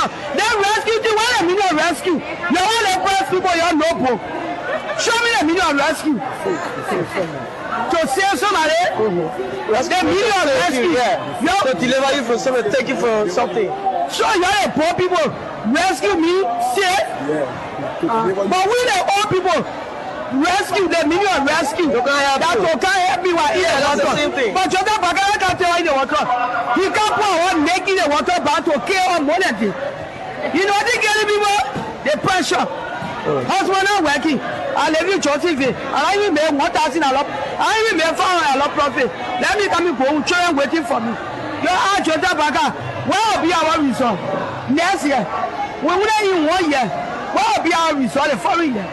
million. Then rescue the 1 million rescue. You want to press people, you're no book. Show me the million rescue. To save somebody, the million rescue. Yeah. To deliver you from something, take you for something. So you're a poor people. Rescue me, save. But we the old people. Rescue the million rescue. That can't help me while eating that's water. The same thing. But Jota Bagara can't tell you the water. He can't pour one naked the water back to kill on money. You know they get people the pressure. Husband not working. I live in Joseph. I even made 1,000 a lot. I even made 500 a lot profit. Let me come and go. Children waiting for me. You are Jota Bagara. Where will be our result next year? We wouldn't in 1 year. Where will be our result the following year?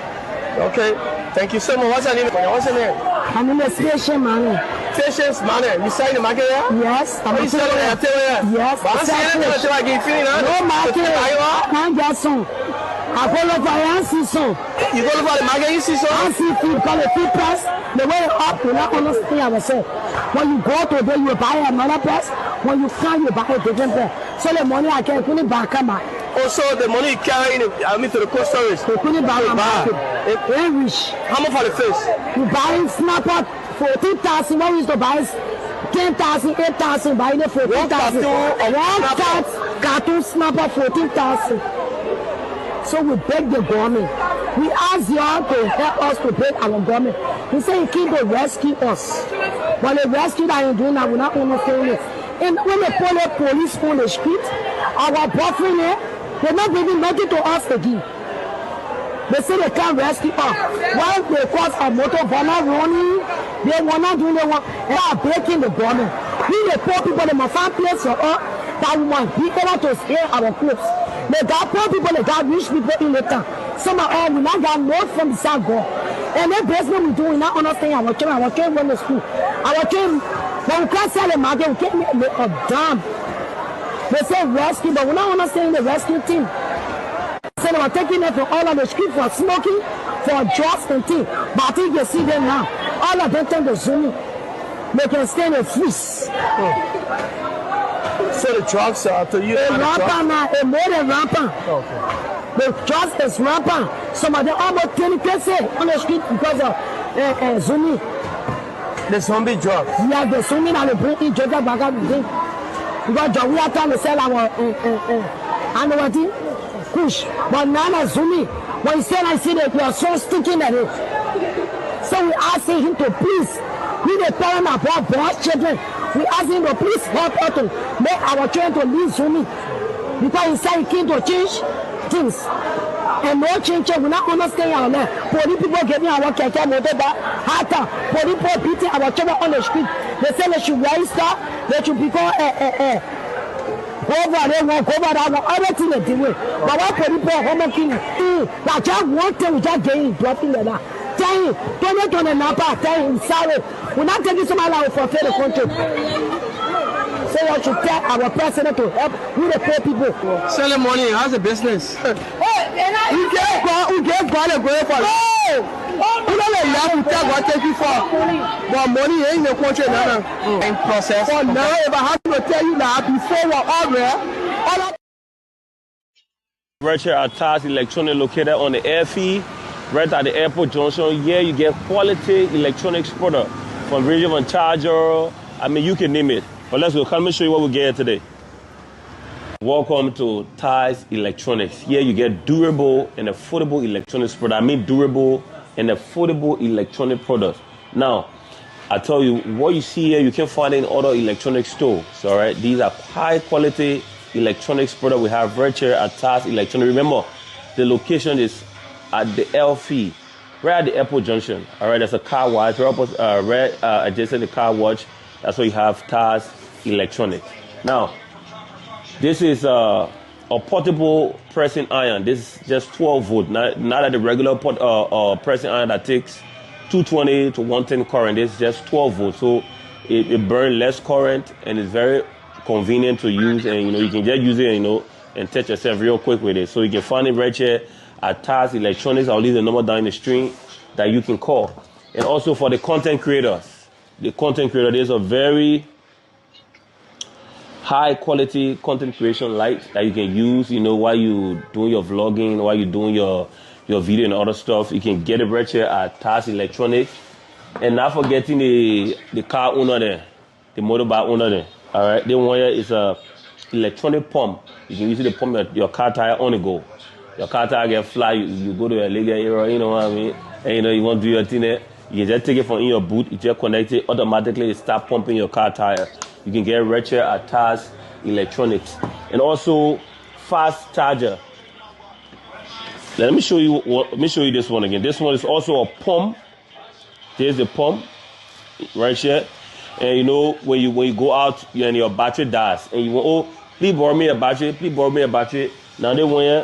Okay. Thank you so much. What's your name? What's your name? My name is Patience Manor. Patience Manor. You selling the market here? Yes. I'm selling it. Yes. But I'm selling it until I get feeling. No market. Can't get some. I go look for an season. You go look for the market, you see some? I see food because the food price, the way up, you not understand ourselves. When you go to there, you buy another price. When you come, you buy a different price. So the money I can put it back on my. Also, the money you carry to the cold storage. You put it back on my. Very rich. How much for the fish? You buy snapper 14,000. What we used to buy is 10,000, 8,000. Buy it 14,000. One cartoon snapper 14,000. So we beg the government. We ask y'all to help us to beg our government. We say you keep to rescue us. But the rescue that you're doing now, we're not understanding it. And when they pull the police on the street, our boyfriend here, they're not bringing nothing to us again. They say they can't rescue us. Why they cause a motor runner running, they want not doing the one. They are breaking the government. We the poor people, they must find place for us that we must be able to steal our clothes. They got poor people, they got rich people in the town. Some of us, we not got north from the south God. And that business we do, we not understand our children went to school. Our children, when we can't sell the market, we can't make a damn. They say rescue, but we not understand the rescue team. So they were taking them from all of the street for smoking, for drugs and things. But I think you see them now. All of them turn to Zoom. They can stay in the freeze. So the drugs are to you? It's rampant now. It's more than rampant. Okay. The drugs is rampant. Some of them almost 20% on the street because of Zoom. The zombie drugs? Yeah, the Zoom that they bring in Jota Bagara to drink. Because we are trying to sell our Kush. But now Zoom, when he said I see that we are so stinking at it. So we asking him to please, we the parents of our children, we ask him to please help us to make our children to leave Zoom. Because he said he came to change things. And no change, we not understand our land. Police people getting our keke motor back, harder. Police people beating our children on the street. They say they should rise up, they should become go over there, go over that, everything they do. But what people are home king? That just one thing we just getting dropping like that. Tell him, don't Napa, tell him sorry. We're not taking somebody out for the country. So we should tell our president to help with the poor people. Selling money, how's the business? We get God a great for You don't let that tell what take you for. But money ain't in the country now. In process. For now, if I have to tell you that before we're all right here at TAS Electronic, located on the airfield, right at the airport junction. Here you get quality electronics product from radio and charger. I mean, you can name it. But let's go. Let me show you what we get here today. Welcome to TAS Electronics. Here you get durable and affordable electronics product. I mean durable and affordable electronic products. Now, I tell you, what you see here, you can find it in other electronic stores. All right, these are high quality electronics products we have right here at TAS Electronics. Remember, the location is at the LF, right at the airport junction. All right, there's a car wash right adjacent to the car wash. That's why you have TAS Electronics. Now, this is a portable pressing iron. This is just 12 volt, not at the regular pressing iron that takes 220 to 110 current. This is just 12 volts, so it burns less current and it's very convenient to use. And you can just use it, and touch yourself real quick with it. So you can find it right here at TAS Electronics. I'll leave the number down in the screen that you can call. And also for the content creators. There's a very high quality content creation light that you can use, you know, while you doing your vlogging, while you doing your video and other stuff. You can get it right here at TAS Electronics. And not forgetting the car owner there, the motorbike owner there. All right, the one here is a electronic pump. You can use it to pump your car tire on the go. Your car tire get fly, you go to a legal area, you know what I mean? And you know you want to do your thing there. You can just take it from in your boot, you just connect it, automatically it start pumping your car tire. You can get right here at TAS Electronics. And also fast charger. Let me show you this one again. This one is also a pump. There's the pump right here. And you know when you go out and your battery dies and you want, oh, please borrow me a battery, please borrow me a battery. Now they want you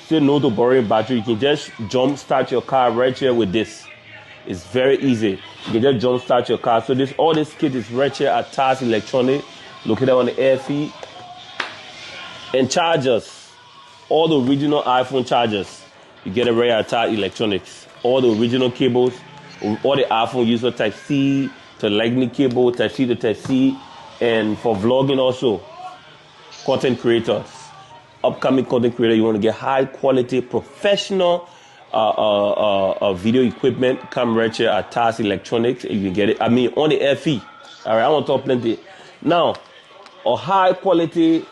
say no to borrowing battery. You can just jump start your car right here with this. It's very easy. You can just jump start your car. So all this kit is right here at TAS Electronic, located on the air feed. And chargers, all the original iPhone chargers, you get it right at TAS Electronics. All the original cables, all the iPhone user Type C to Lightning cable, Type C to Type C, and for vlogging also, content creators, upcoming content creator, you want to get high quality professional video equipment, come right here at TAS Electronics. You can get it, I mean, on the air feed. All right, I want to talk plenty. Now, a high quality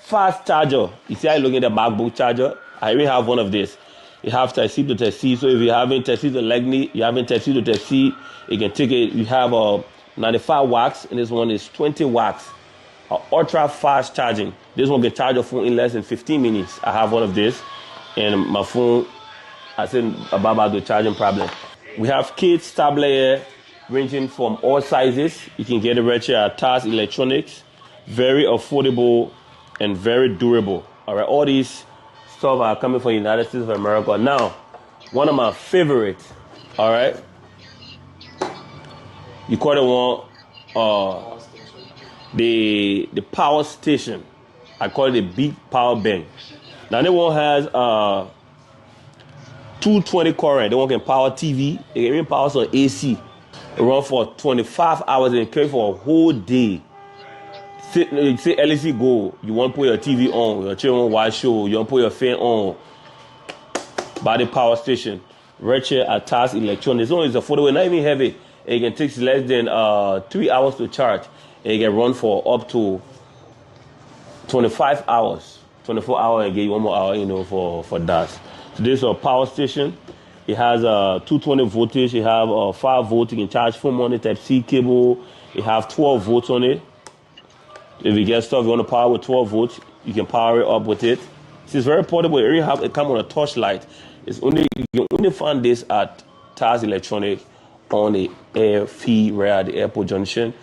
fast charger. You see, I look at the MacBook charger. I even have one of this. You have Type C to Type C. So if you haven't Type C to Lightning, you haven't Type C to Type C, you can take it. You have a 95 watts, and this one is 20 watts. Ultra fast charging. This one can charge your phone in less than 15 minutes. I have one of this, and my phone, I said about the charging problem. We have kids tablet here, ranging from all sizes. You can get it right here at TAS Electronics. Very affordable and very durable. All right, all these stuff are coming from the United States of America. Now, one of my favorites, all right, you call it one, the power station. I call it the big power bank. Now, that one has 220 current. That one can power TV. It can even power some AC. It runs for 25 hours and carry for a whole day. Say LEC go, you want to put your TV on, your children watch show, you want to put your fan on. By the power station, right here at TAS Electronics. It's affordable, not even heavy. It can take less than 3 hours to charge. And it can run for up to 25 hours. 24 hours and get you one more hour, you know, for that. So this is a power station. It has a 220 voltage. You have a 5 volt. You can charge phone on it, Type C cable. You have 12 volts on it. If you get stuff you want to power with 12 volts, you can power it up with it. It's very portable. It comes on a torchlight. You can only find this at TAS Electronic on the air feed right at the airport junction,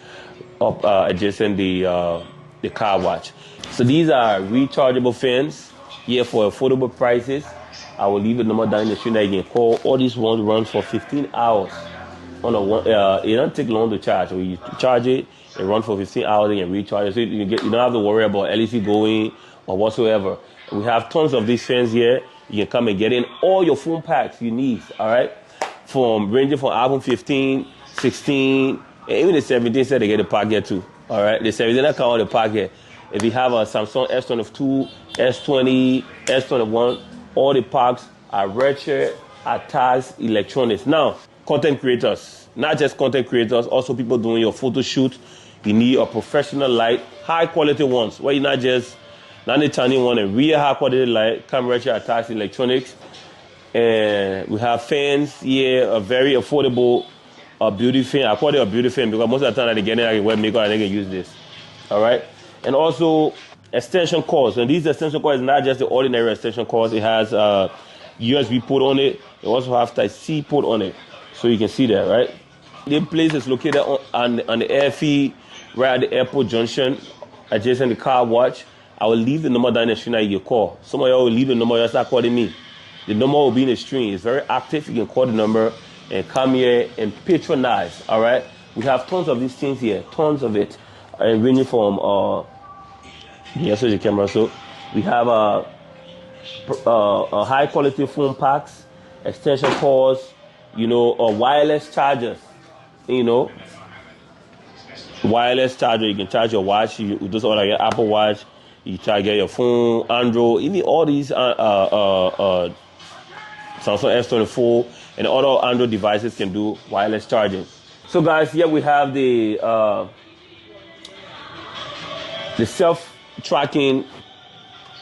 up adjacent the car watch. So these are rechargeable fans here for affordable prices. I will leave the number down in the screen that you can call. All these ones run for 15 hours. On a one, it don't take long to charge. When you charge it, it runs for 15 hours and you recharge it. So you don't have to worry about LEC going or whatsoever. We have tons of these fans here. You can come and get in all your phone packs you need, all right? Ranging from iPhone 15, 16, and even the 17 said they get a pack here too, all right? The 17 that come with the pack here. If you have a Samsung S22, S20, S21, all the packs are right here at TAS Electronics. Now, content creators, not just content creators, also people doing your photo shoot. You need a professional light, high quality ones, where you're not just turning one, a real high quality light, come right here at TAS Electronics. And we have fans here, a very affordable beauty fan. I call it a beauty fan because most of the time they get it like a web maker and they can use this. All right. And also extension cords. And these extension cords is not just the ordinary extension cords. It has USB port on it. It also has Type C port on it. So you can see that, right? The place is located on the air feed, right at the airport junction, adjacent the car watch. I will leave the number down in the screen that you can call. Some of y'all will leave the number, you'll start calling me. The number will be in the screen. It's very active. You can call the number and come here and patronize, all right? We have tons of these things here, tons of it. Ranging from, switch the camera. So we have a high quality phone packs, extension cords, you know, wireless chargers, you know. wireless charger. You can charge your watch. You do something like your Apple Watch. You try to get your phone, Android, even all these Samsung S24 and other Android devices can do wireless charging. So guys, here we have the self-tracking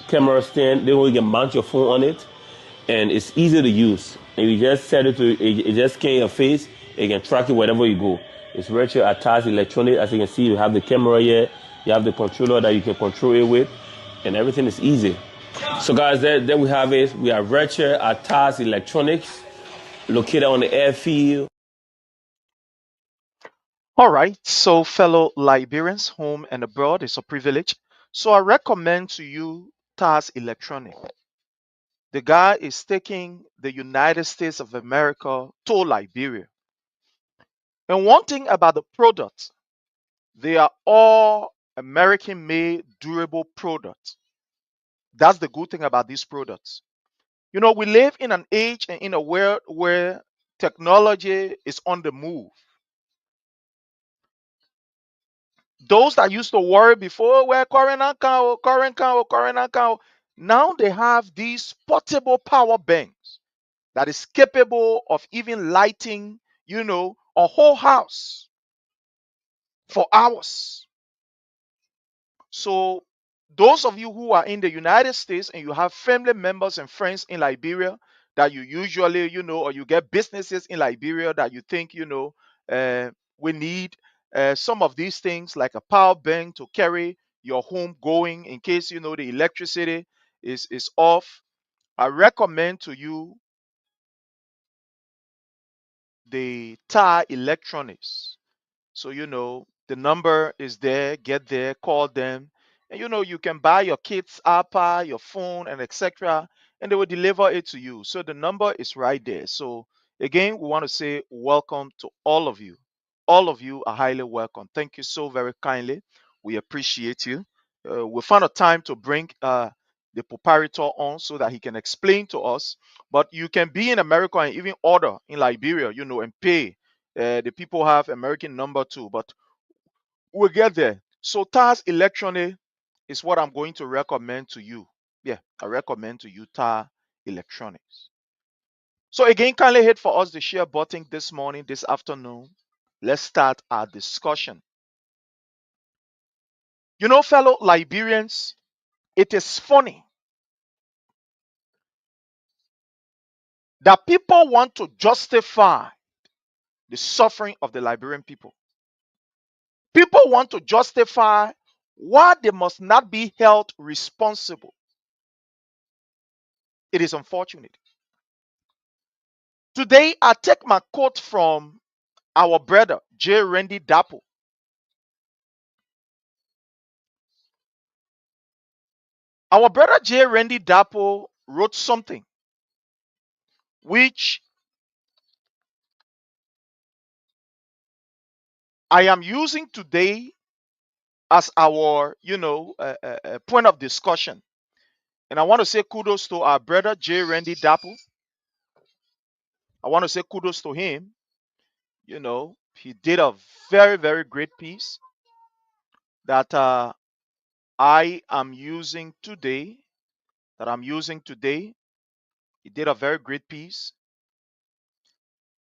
camera stand. Then you can mount your phone on it, and it's easy to use. And you just set it to it just scan your face. It can track it wherever you go. It's virtual attached electronic. As you can see, you have the camera here. You have the controller that you can control it with, and everything is easy. So guys, there we have it. We are virtual attached electronics located on the airfield. All right, so fellow Liberians, home and abroad, it's a privilege. So I recommend to you TAS Electronic. The guy is taking the United States of America to Liberia. And one thing about the products, they are all American made durable products. That's the good thing about these products. You know, we live in an age and in a world where technology is on the move. Those that used to worry before were current account. Now they have these portable power banks that is capable of even lighting, a whole house for hours. So those of you who are in the United States and you have family members and friends in Liberia that you usually, or you get businesses in Liberia that you think, we need some of these things like a power bank to carry your home going in case, the electricity is off. I recommend to you the TAR Electronics. So, the number is there, get there, call them. And, you can buy your kids' iPad, your phone, and etc. And they will deliver it to you. So the number is right there. So, again, we want to say welcome to all of you. All of you are highly welcome. Thank you so very kindly. We appreciate you. We found a time to bring the proprietor on so that he can explain to us. But you can be in America and even order in Liberia, and pay. The people have American number too, but we'll get there. So TAS Electronic is what I'm going to recommend to you. Yeah, I recommend to you TAS Electronics. So again, kindly hit for us the share button this morning, this afternoon. Let's start our discussion. Fellow Liberians, it is funny that people want to justify the suffering of the Liberian people. People want to justify why they must not be held responsible. It is unfortunate. Today, I take my quote from our brother, J. Randy Darpoh. Our brother, J. Randy Darpoh, wrote something which I am using today as our, point of discussion. And I want to say kudos to our brother, J. Randy Darpoh. I want to say kudos to him. He did a very, very great piece that I am using today. He did a very great piece.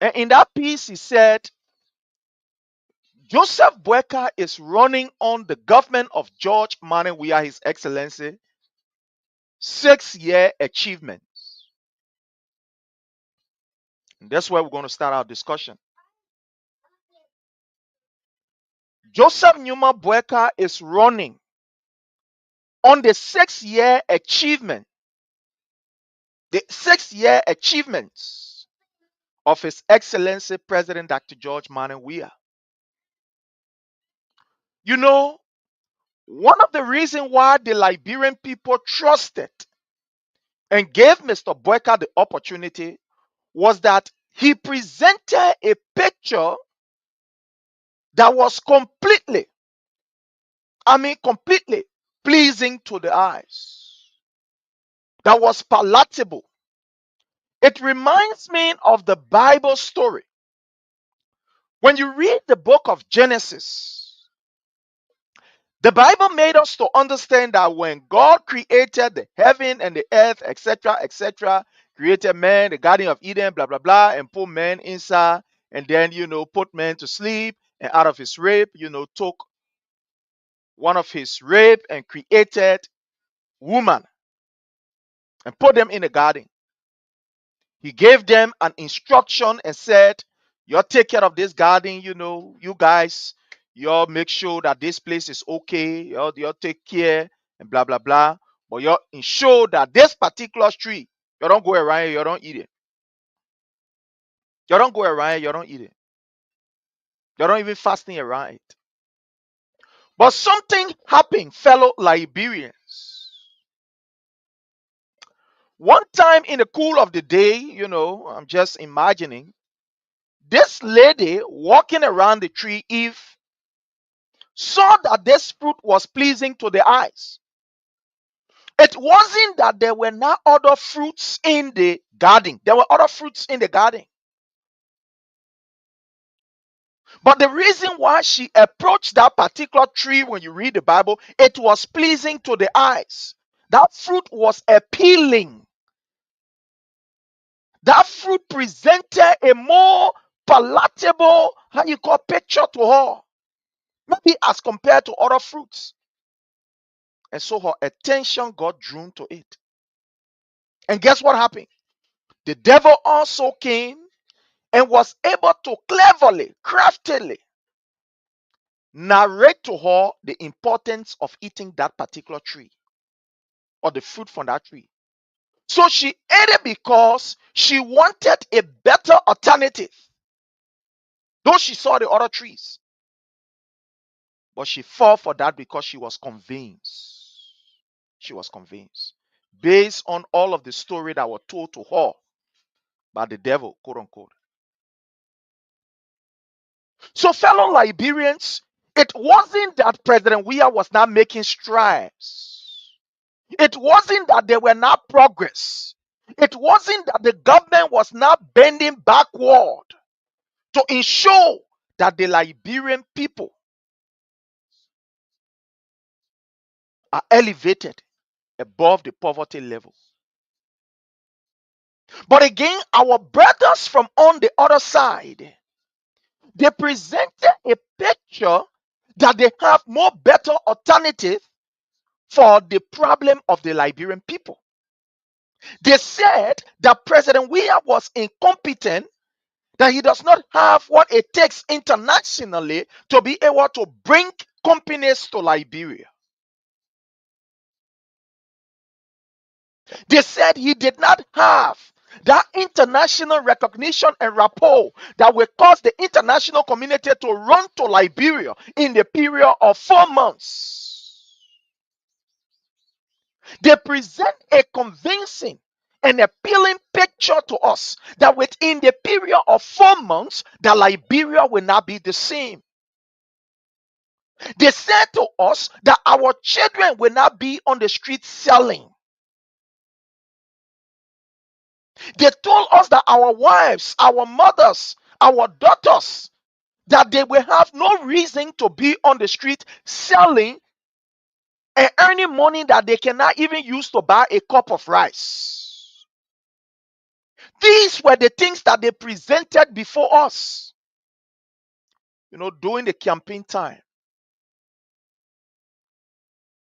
And in that piece, he said, Joseph BOAKAI is running on the government of George Manneh Weah, His Excellency, 6-year achievements. And that's where we're going to start our discussion. Joseph Numa BOAKAI is running on the 6-year achievement, the 6-year achievements of His Excellency President Dr. George Manneh Weah. One of the reasons why the Liberian people trusted and gave Mr. BOAKAI the opportunity was that he presented a picture that was completely pleasing to the eyes, that was palatable. It reminds me of the Bible story. When you read the book of Genesis, The Bible made us to understand that when God created the heaven and the earth, etc., created man, the Garden of Eden, blah, blah, blah, and put man inside, and then, put man to sleep, and out of his rib, took one of his rib and created woman and put them in the garden. He gave them an instruction and said, you take care of this garden, you guys, you make sure that this place is okay, you take care and blah, blah, blah. But you ensure that this particular tree, you don't go around, you don't eat it. You don't go around, you don't eat it. You don't even fasting around it. But something happened, fellow Liberians. One time in the cool of the day, I'm just imagining, this lady walking around the tree, Eve, saw that this fruit was pleasing to the eyes. It wasn't that there were not other fruits in the garden. There were other fruits in the garden. But the reason why she approached that particular tree, when you read the Bible, it was pleasing to the eyes. That fruit was appealing. That fruit presented a more palatable, picture to her. Maybe as compared to other fruits. And so her attention got drawn to it. And guess what happened? The devil also came and was able to cleverly, craftily narrate to her the importance of eating that particular tree or the fruit from that tree. So she ate it because she wanted a better alternative. Though she saw the other trees. But she fell for that because she was convinced. She was convinced. Based on all of the story that were told to her by the devil, quote unquote. So, fellow Liberians, it wasn't that President Weah was not making strides. It wasn't that there were not progress. It wasn't that the government was not bending backward to ensure that the Liberian people are elevated above the poverty level. But again, our brothers from on the other side, they presented a picture that they have more better alternative for the problem of the Liberian people. They said that President Weah was incompetent, that he does not have what it takes internationally to be able to bring companies to Liberia. They said he did not have that international recognition and rapport that will cause the international community to run to Liberia in the period of 4 months. They present a convincing and appealing picture to us that within the period of 4 months, that Liberia will not be the same. They said to us that our children will not be on the street selling. They told us that our wives, our mothers, our daughters, that they will have no reason to be on the street selling and earning money that they cannot even use to buy a cup of rice. These were the things that they presented before us, during the campaign time.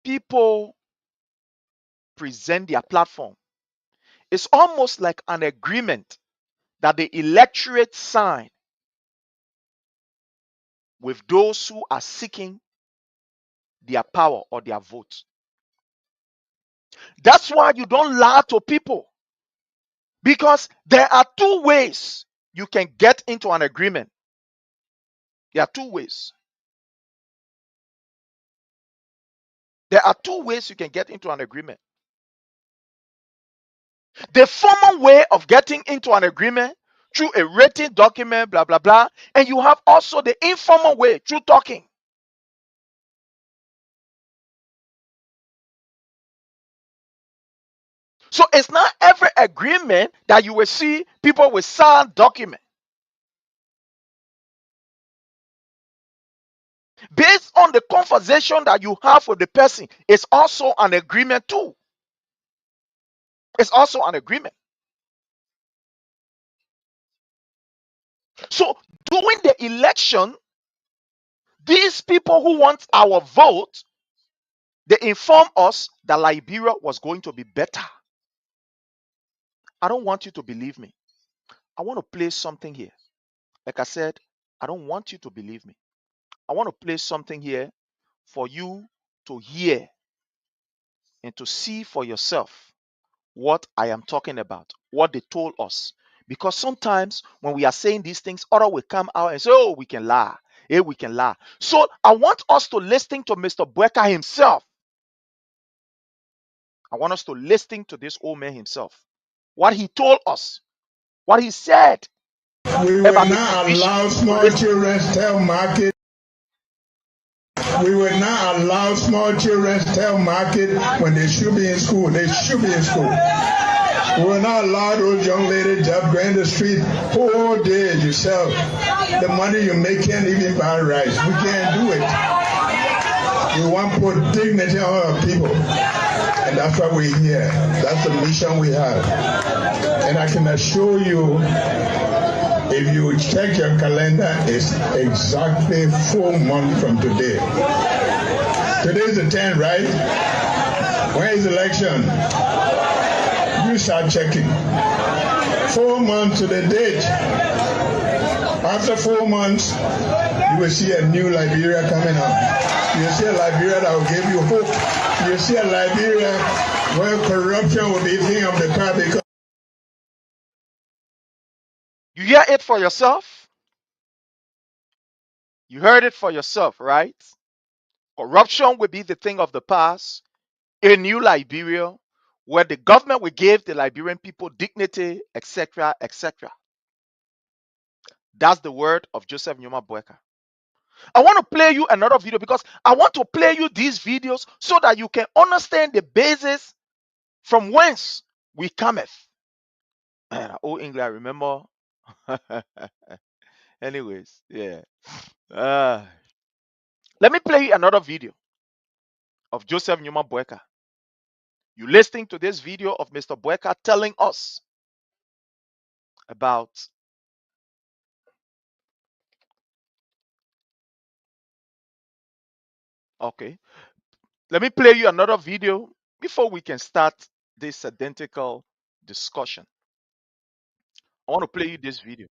People present their platform. It's almost like an agreement that the electorate sign with those who are seeking their power or their vote. That's why you don't lie to people, because there are two ways you can get into an agreement. There are two ways. There are two ways you can get into an agreement. The formal way of getting into an agreement through a written document, blah, blah, blah. And you have also the informal way through talking. So it's not every agreement that you will see people with signed document. Based on the conversation that you have with the person, it's also an agreement too. It's also an agreement. So during the election, these people who want our vote, they inform us that Liberia was going to be better. I don't want you to believe me. I want to play something here. Like I said, I don't want you to believe me. I want to play something here for you to hear and to see for yourself what I am talking about, what they told us. Because sometimes when we are saying these things, others will come out and say, oh, we can lie. Hey, we can lie. So I want us to listen to Mr. BOAKAI himself. I want us to listen to this old man himself. What he told us, what he said We will about the not condition. allow So small listen. children tell market. We will not allow small children tell market when they should be in school. They should be in school. We will not allow those young ladies just go in the street whole day yourself. The money you make can't even buy rice. We can't do it. We want to put dignity on our people. And that's why we're here. That's the mission we have. And I can assure you, if you check your calendar, it's exactly 4 months from today. Today's the 10th, right? When is the election? You start checking. 4 months to the date. After 4 months, you will see a new Liberia coming up. You will see a Liberia that will give you hope. You will see a Liberia where corruption will be a thing of the past. Because You hear it for yourself? You heard it for yourself, right? Corruption will be the thing of the past. A new Liberia where the government will give the Liberian people dignity, etc., etc. That's the word of Joseph Nyuma BOAKAI. I want to play you another video because I want to play you these videos so that you can understand the basis from whence we cometh. Man, old English, I remember. Anyways, yeah. Uh, Let me play you another video of Joseph Nyuma BOAKAI. You listening to this video of Mr. BOAKAI telling us about, okay, let me play you another video before we can start this identical discussion. I want to play you this video.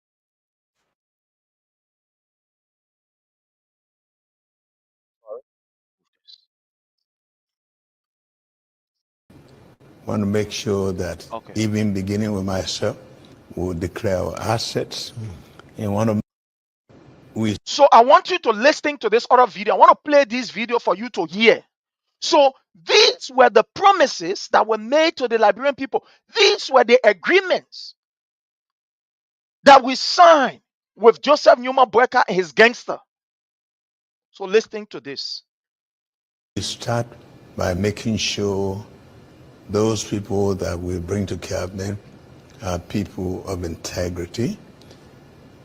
want to make sure that Okay. even beginning with myself, we'll declare our assets and want to we So I want you to listen to this other video. I want to play this video for you to hear. So these were the promises that were made to the Liberian people. These were the agreements that we signed with Joseph Nyuma BOAKAI and his gangster. So listening to this. start by making sure those people that we bring to cabinet are people of integrity.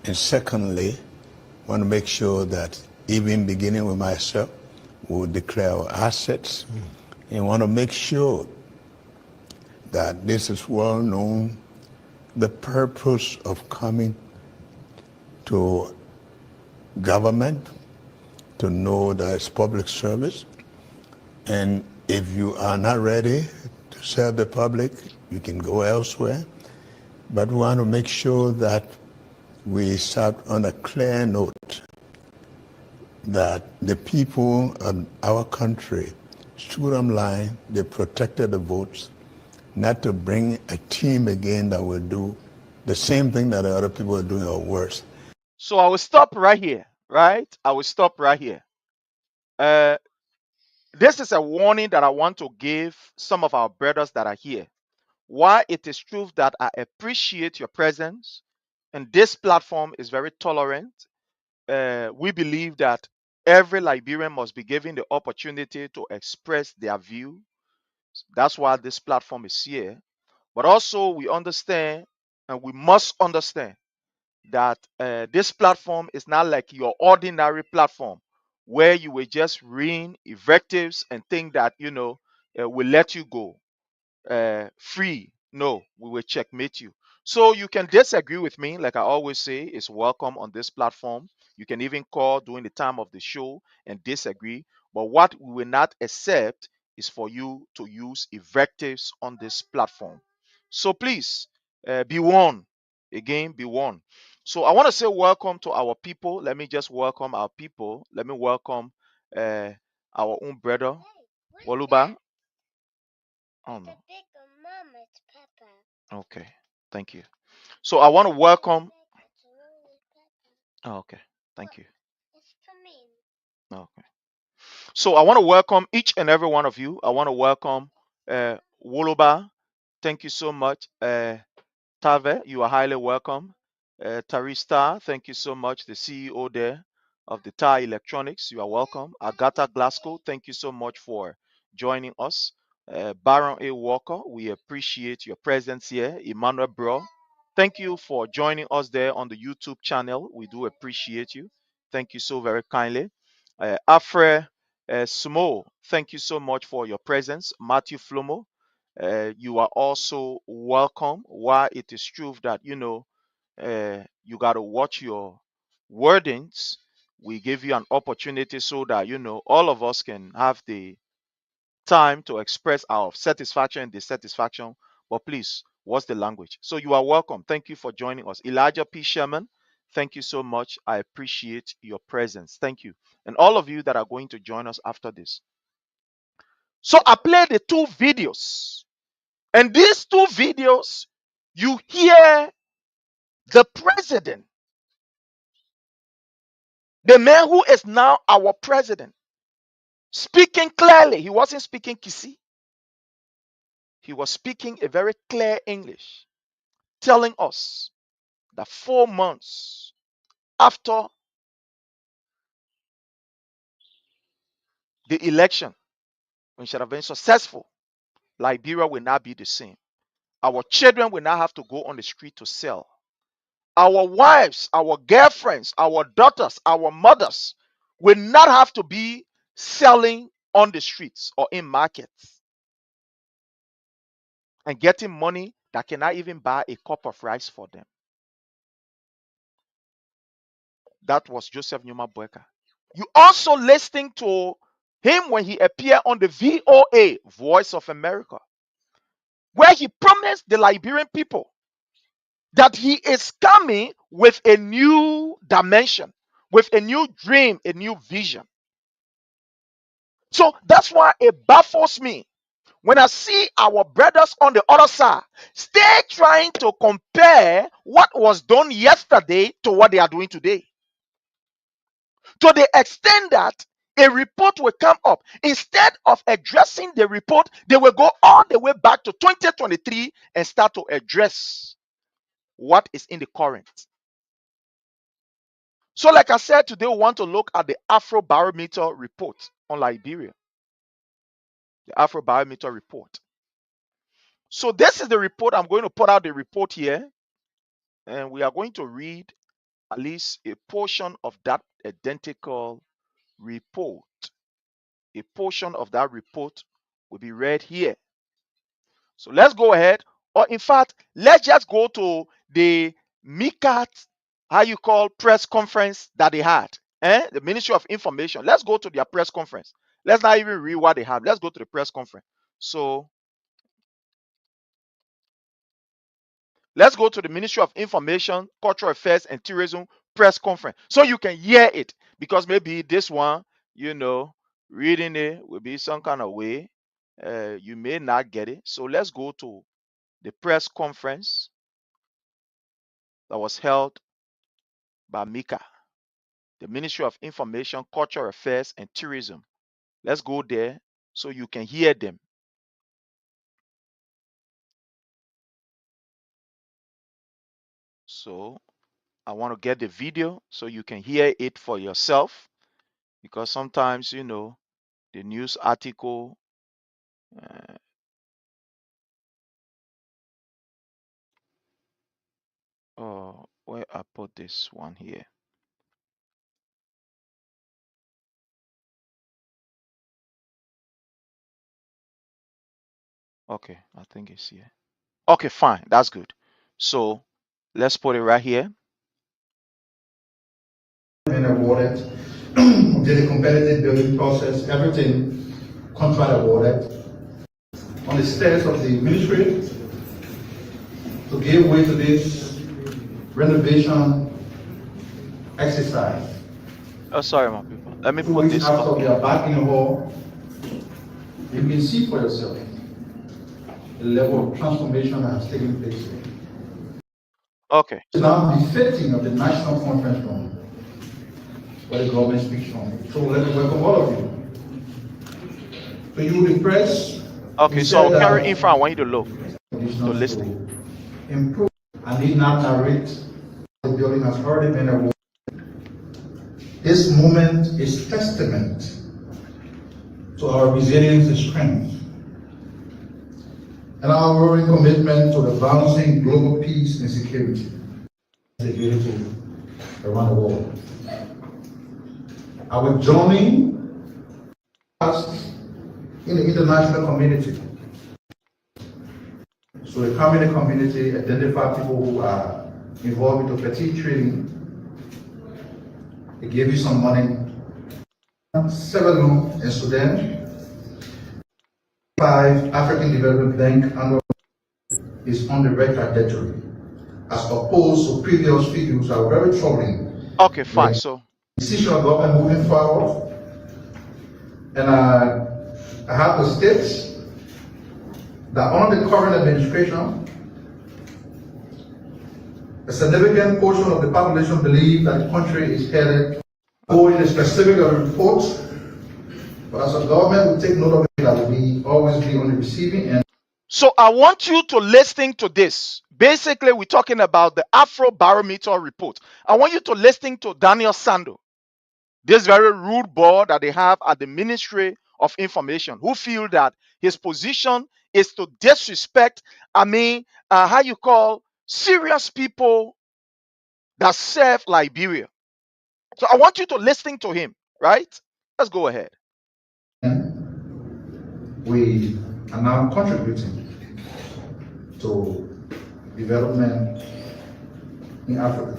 And secondly, want to make sure that even beginning with myself, we'll declare our assets and want to make sure that this is well known, the purpose of coming to government, to know that it's public service. And if you are not ready to serve the public, you can go elsewhere. But we want to make sure that we start on a clear note that the people of our country stood on line, they protected the votes, not to bring a team again that will do the same thing that the other people are doing or worse. So I will stop right here, right? I will stop right here. This is a warning that I want to give some of our brothers that are here. While it is true that I appreciate your presence, and this platform is very tolerant, we believe that every Liberian must be given the opportunity to express their view. That's why this platform is here. But also, we understand and we must understand that this platform is not like your ordinary platform where you were just reading invectives and think that, will let you go free. No, we will checkmate you. So you can disagree with me, like I always say, it's welcome on this platform. You can even call during the time of the show and disagree. But what we will not accept is for you to use invectives on this platform. So please be warned. Again, be warned. So I want to say welcome to our people. Let me just welcome our people. Let me welcome uh, our own brother, Waluba. Oh no. Okay, thank you. So I want to welcome. Oh, okay, thank you. Okay. So I want to welcome each and every one of you. I want to welcome Woloba. Thank you so much. Tave, you are highly welcome. Tarista, thank you so much. The CEO there of the TAR Electronics, you are welcome. Agatha Glasgow, thank you so much for joining us. Baron A. Walker, we appreciate your presence here. Emmanuel Bro, thank you for joining us there on the YouTube channel. We do appreciate you. Thank you so very kindly. Afre Sumo, thank you so much for your presence. Matthew Flomo, you are also welcome. Why it is true that you got to watch your wordings. We give you an opportunity so that all of us can have the time to express our satisfaction and dissatisfaction. But please, what's the language? So you are welcome. Thank you for joining us. Elijah P. Sherman, thank you so much. I appreciate your presence. Thank you. And all of you that are going to join us after this. So I played the two videos. And these two videos, you hear the president, the man who is now our president, speaking clearly. He wasn't speaking Kisi. He was speaking a very clear English, telling us that 4 months after the election, when it should have been successful, Liberia will not be the same. Our children will not have to go on the street to sell. Our wives, our girlfriends, our daughters, our mothers will not have to be selling on the streets or in markets and getting money that cannot even buy a cup of rice for them. That was Joseph Numa Boakai. You also listening to him when he appeared on the VOA, Voice of America, where he promised the Liberian people that he is coming with a new dimension, with a new dream, a new vision. So that's why it baffles me when I see our brothers on the other side still trying to compare what was done yesterday to what they are doing today. To the extent that a report will come up. Instead of addressing the report, they will go all the way back to 2023 and start to address what is in the current. So, like I said, today we want to look at the Afrobarometer report on Liberia. The Afrobarometer report. So, this is the report. I'm going to put out the report here, and we are going to read at least a portion of that identical report. A portion of that report will be read here. So let's go ahead. Or in fact, let's just go to the MICAT, how you call press conference that they had. The Ministry of Information. Let's go to their press conference. Let's not even read what they have. Let's go to the press conference. So let's go to the Ministry of Information, Cultural Affairs, and Tourism press conference. So you can hear it. Because maybe this one, reading it will be some kind of way. You may not get it. So let's go to the press conference that was held by MICA, the Ministry of Information, Cultural Affairs, and Tourism. Let's go there so you can hear them. So I want to get the video so you can hear it for yourself, because sometimes, the news article where I put this one here. Okay, I think it's here. Okay, fine. That's good. So let's put it right here. Been awarded, did a competitive bidding process, everything contract awarded. On the stairs of the ministry to give way to this renovation exercise. Oh, sorry, my people. Let me 2 put weeks this after up we here. are back in the hall, you can see for yourself the level of transformation that has taken place here. Okay. It's now befitting of the national conference room where the government speaks from. So let me welcome all of you. So you, the press, Okay, we so said carry in that front. I want you to look, to conditions listen. to improve. I need not narrate. The building has already been awarded. This moment is testament to our resilience and strength and our growing commitment to advancing global peace and security. Security around the world. Our journey us in the international community. So the community identify people who are involved with the petty trading. They gave you some money. Several in Sudan. 5 African Development Bank annual is on the right trajectory, as opposed to previous figures that are very troubling. Okay, fine. Like So decision of government moving forward, and I have to state that under the current administration, a significant portion of the population believe that the country is headed for in a specific report, but as a government, we take note of it that we always be on the receiving end. So I want you to listen to this. Basically, we're talking about the Afro Barometer report. I want you to listen to Daniel Sando, this very rude boy that they have at the Ministry of Information, who feel that his position is to disrespect, how you call serious people that serve Liberia. So I want you to listen to him, right? Let's go ahead. We are now contributing to development in Africa.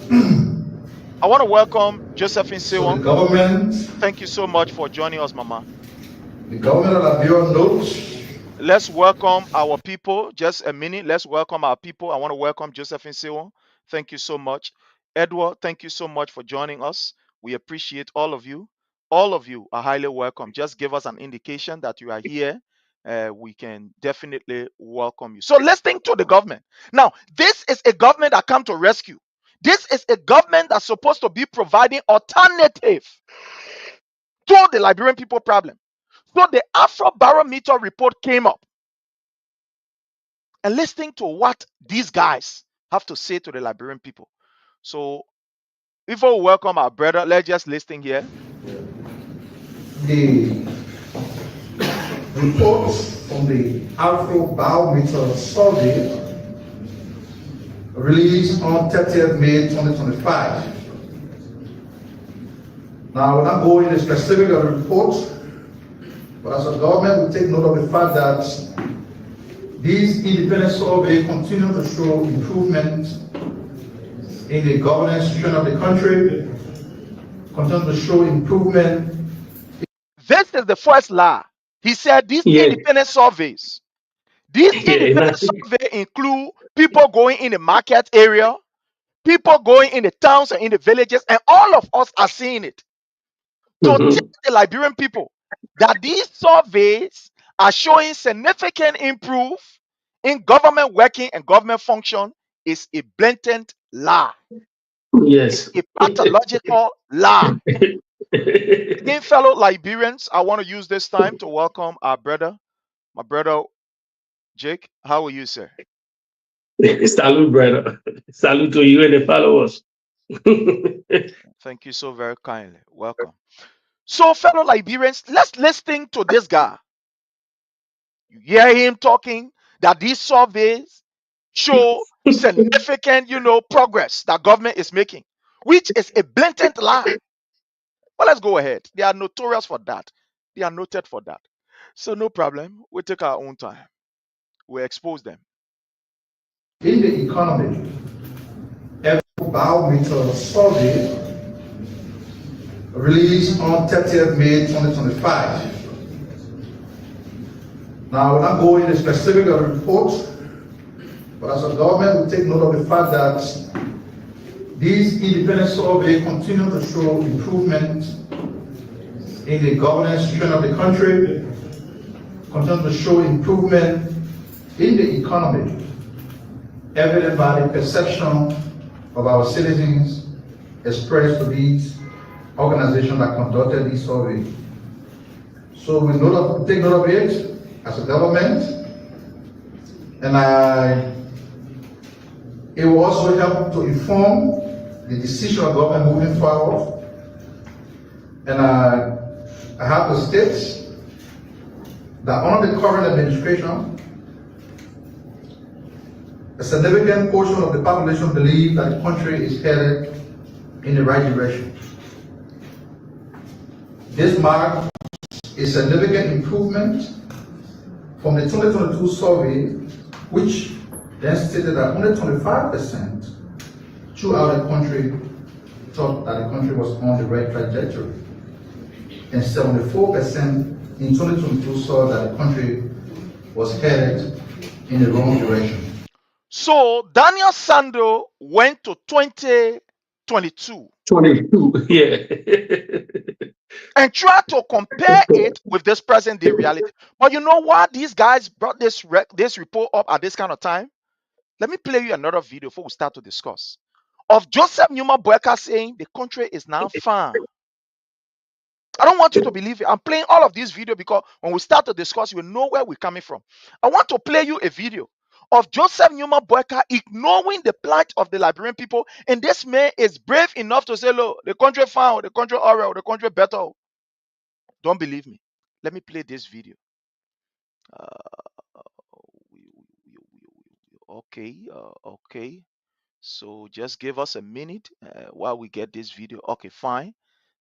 I want to welcome Josephine So the Sewon. government, Thank you so much for joining us, Mama. the government of Liberia notes. Let's welcome our people. Just a minute. Let's welcome our people. I want to welcome Josephine Sewon. Thank you so much. Edward, thank you so much for joining us. We appreciate all of you. All of you are highly welcome. Just give us an indication that you are here. We can definitely welcome you. So listening to the government. Now, this is a government that come to rescue. This is a government that's supposed to be providing alternative to the Liberian people problem. So the Afro Barometer report came up, and listening to what these guys have to say to the Liberian people. So before we welcome our brother, let's just listen here. The reports from the Afro Barometer survey released on 30th May 2025. Now, I will not go into specific of the report, but as a government, we take note of the fact that these independent surveys continue to show improvement in the governance strength of the country, continue to show improvement. This is the first lie. He said these independent surveys, include people going in the market area, people going in the towns and in the villages, and all of us are seeing it. To tell the Liberian people that these surveys are showing significant improve in government working and government function is a blatant lie. Yes. It's a pathological lie. Again, fellow Liberians, I want to use this time to welcome our brother, my brother Jake. How are you, sir? Salute, brother. Salute to you and the followers. Thank you so very kindly. Welcome. So, fellow Liberians, let's listen to this guy. You hear him talking that these surveys show significant, progress that government is making, which is a blatant lie. But let's go ahead. They are notorious for that. They are noted for that. So no problem. We take our own time. will expose them. In the economy, every barometer survey released on 30th May 2025. Now, I will not go into specific of the report, but as a government, we take note of the fact that these independent surveys continue to show improvement in the governance situation of the country, continue to show improvement in the economy, evident by the perception of our citizens expressed to these organizations that conducted this survey. So we take note of it as a government, and it will also help to inform the decision of government moving forward. And I have to state that under the current administration, a significant portion of the population believe that the country is headed in the right direction. This marks a significant improvement from the 2022 survey, which then stated that only 25% throughout the country thought that the country was on the right trajectory, and 74% in 2022 saw that the country was headed in the wrong direction. So Daniel Sando went to 2022 22, yeah. and tried to compare it with this present day reality. But you know what? These guys brought this report up at this kind of time. Let me play you another video before we start to discuss. Of Joseph Newman BOAKAI saying the country is now fine. I don't want you to believe it. I'm playing all of these videos because when we start to discuss, you will know where we're coming from. I want to play you a video of Joseph Newman BOAKAI ignoring the plight of the Liberian people. And this man is brave enough to say, look, the country fine, the country alright, the country better. Don't believe me. Let me play this video. Okay. So just give us a minute while we get this video. Okay, fine.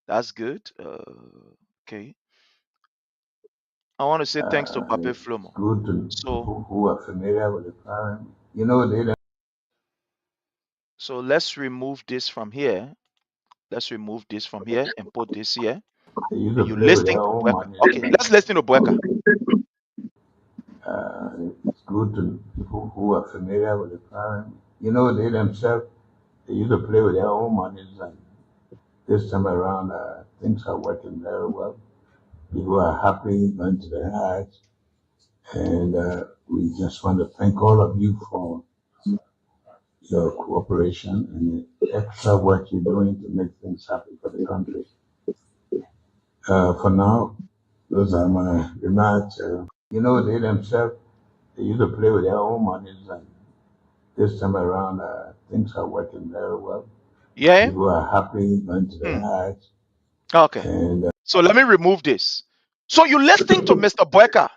That's good. Okay. I want to say thanks to Pape Flomo. Good to So, people who are familiar with the program. You know, they so let's remove this from here. Let's remove this from here and put this here. used And to you play with listening their to own BOAKAI. money. Okay, let's listen to BOAKAI. It's good to people who are familiar with the program. You know, they themselves, they used to play with their own money. And this time around, things are working very well. People are happy, going to their hearts. And we just want to thank all of you for your cooperation and the extra work you're doing to make things happen for the country. For now, those are my remarks. You know, they themselves, they used to play with their own money. And this time around, things are working very well. Yeah? People are happy, going to their hearts. Okay. And So let me remove this. So you listening to Mr. BOAKAI.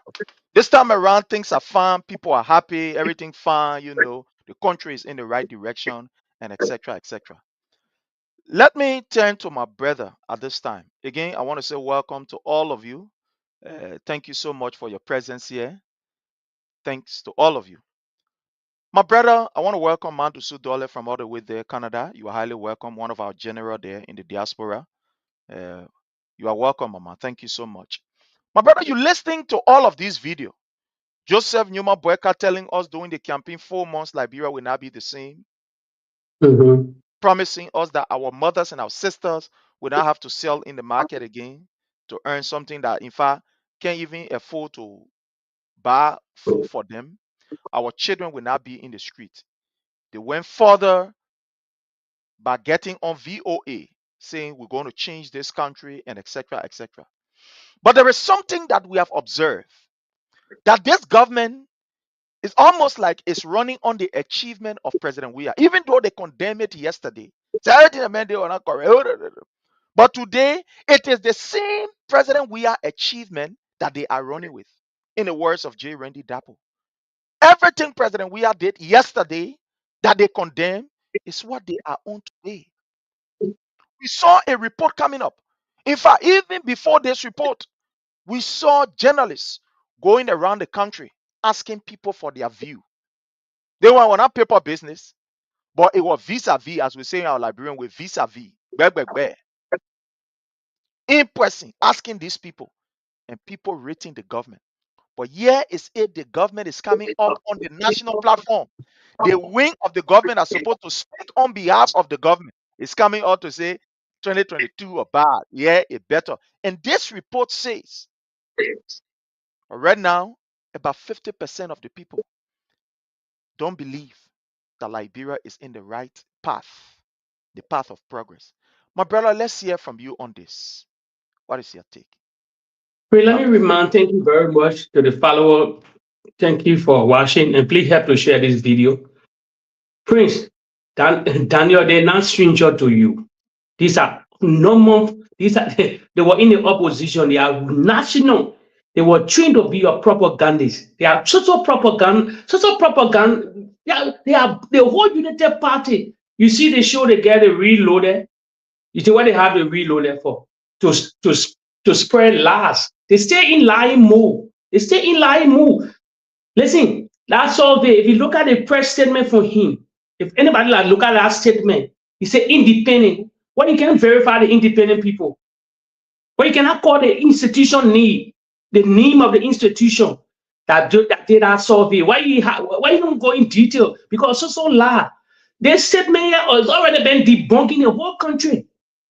This time around, things are fine. People are happy. Everything fine. You know, the country is in the right direction and etc. etc. Let me turn to my brother at this time. Again, I want to say welcome to all of you. Thank you so much for your presence here. Thanks to all of you. My brother, I want to welcome Mandu Sudole from all the way there, Canada. You are highly welcome. One of our general there in the diaspora. You are welcome, Mama. Thank you so much. My brother, you listening to all of these videos. Joseph Newman BOAKAI telling us during the campaign 4 months Liberia will not be the same. Promising us that our mothers and our sisters will not have to sell in the market again to earn something that, in fact, can't even afford to buy food for them. Our children will not be in the street. They went further by getting on VOA, saying we're going to change this country and etc. etc. But there is something that we have observed that this government is almost like it's running on the achievement of President Weah, even though they condemned it yesterday. Say everything amended or not correct. But today, it is the same President Weah achievement that they are running with. In the words of J. Randy Darpoh, everything President Weah did yesterday that they condemned is what they are on today. We saw a report coming up. In fact, even before this report, we saw journalists going around the country asking people for their view. They were on a paper business, but it was vis-a-vis, as we say in our Liberian way, vis-a-vis, in person, asking these people, and people rating the government. But here is it, the government is coming up on the national platform. The wing of the government are supposed to speak on behalf of the government. It's coming out to say 2022 are bad. Yeah, it better. And this report says right now, about 50% of the people don't believe that Liberia is in the right path, the path of progress. My brother, let's hear from you on this. What is your take? Pray, let me remind, thank you very much to the follower. Thank you for watching, and please help to share this video. Prince, Daniel, they're not stranger to you. These are normal, these are they were in the opposition, they are national. They were trained to be your propagandists. They are social propaganda, they are the whole United Party. You see the show they get a reloaded. You see what they have the reloaded for? To spread lies. They stay in lying mode. They stay in lying mode. Listen, that's all they. If you look at the press statement from him, if anybody like look at that statement, he said independent. When you can verify the independent people, when you cannot call the institution the name of the institution that did that survey. Why you don't go in detail? Because so lie. This statement has already been debunked in the whole country.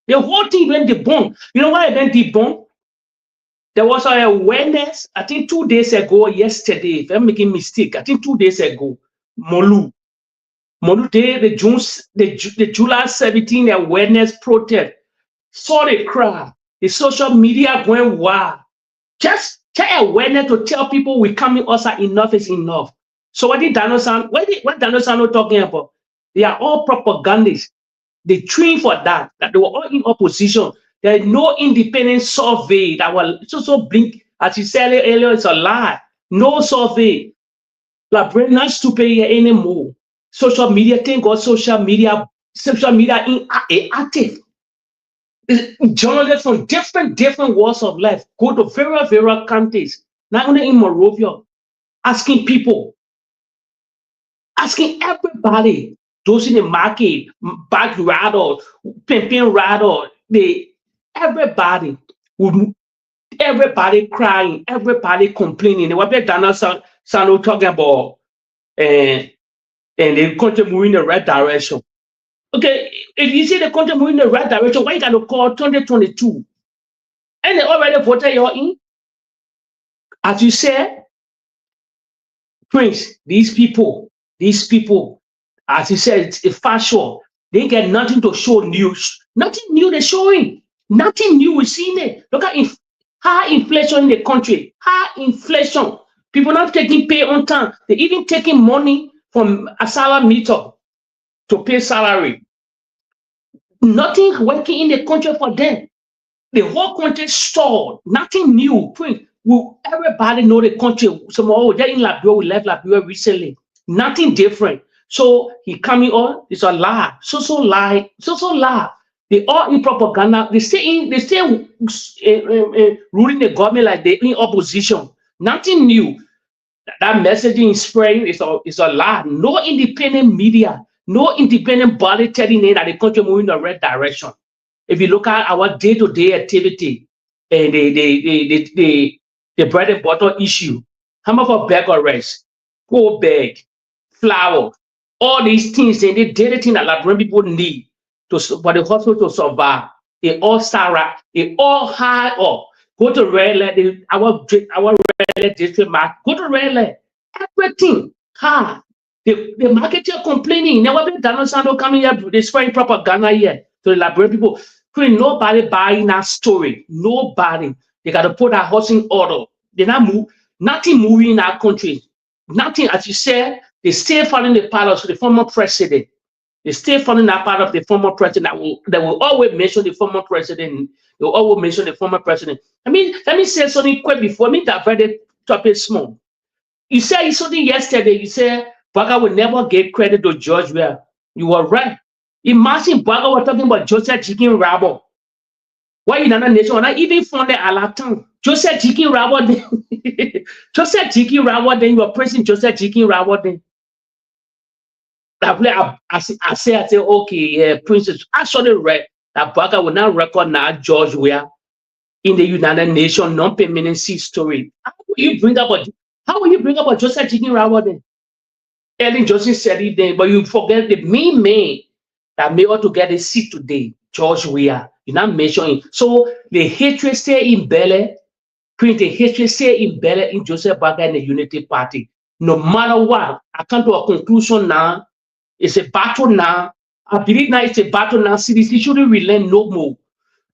The whole thing been debunked. You know why it been debunked? There was an awareness, I think 2 days ago, yesterday, if I'm making a mistake, I think 2 days ago, Molu Day, the July 17 awareness protest, saw the crowd, the social media going wild. Just tell awareness to tell people we coming outside, enough is enough. So what Daniel Sano talking about? They are all propagandists. They trained for that they were all in opposition. There is no independent survey that will so blink. As you said earlier, it's a lie. No survey. Like we're not stupid here anymore. Social media, thank God, social media active. Journalists from different walks of life go to various countries, not only in Morovia, asking people, asking everybody, those in the market, back rattle, pimping rattle, everybody crying, everybody complaining. What Daniel Sano talking about, and the country moving in the right direction. Okay, if you see the country moving in the right direction, why you got to call 2022? And they already voted you in. As you said, Prince, these people, as you said, it's a factual. They get nothing to show news. Nothing new they're showing. Nothing new we're seeing it. Look at high inflation in the country. High inflation. People not taking pay on time. They're even taking money from a salary meter to pay salary. Nothing working in the country for them. The whole country stalled. Nothing new. Everybody know the country. Some they're in Liberia. We left Liberia recently. Nothing different. So he coming on. It's a lie. So lie. They all in propaganda. They stay ruling the government like they in opposition. Nothing new. That messaging is spreading is a lie. No independent media, no independent body telling them that the country moving in the right direction. If you look at our day-to-day activity and the bread and butter issue, how much for bag of rice, go bag, flour, all these things and the daily thing that Liberian people need for the hospital to survive. They all start right, they all high up. Go to red light, our red light district market, go to red light, everything high. The marketer complaining, never been Daniel Sando coming here, they spreading propaganda here to the Liberian people. Nobody buying that story. Nobody. They got to put that house in order. They not move. Nothing moving in our country. Nothing, as you said, they still following the path of the former president. They still following that part of the former president that will always mention the former president. They will always mention the former president. Let me say something quick before me divert the topic small. You said something yesterday. You said BOAKAI will never give credit to George Weah. You were right. Imagine BOAKAI was talking about Joseph Chicken Rabo. Why United Nations not even funded à la temps? Joseph Jikin Rawodin. Joseph Jikin Rawodin, you are praising Joseph Jikin Rawodin. I say, okay, yeah, Princess, I saw the read that BOAKAI will not record now George Weah in the United Nations non-permanency story. How will you bring up a Joseph Jikin Rawodin? Ellen Johnson said it then, but you forget the main man that made ought to get a seat today, George Weah. You not mention him. So the hatred stay in Bele, print the hatred stay in Bele in Joseph BOAKAI and the Unity Party. No matter what, I come to a conclusion now. It's a battle now. I believe now it's a battle now. CDC shouldn't relent no more.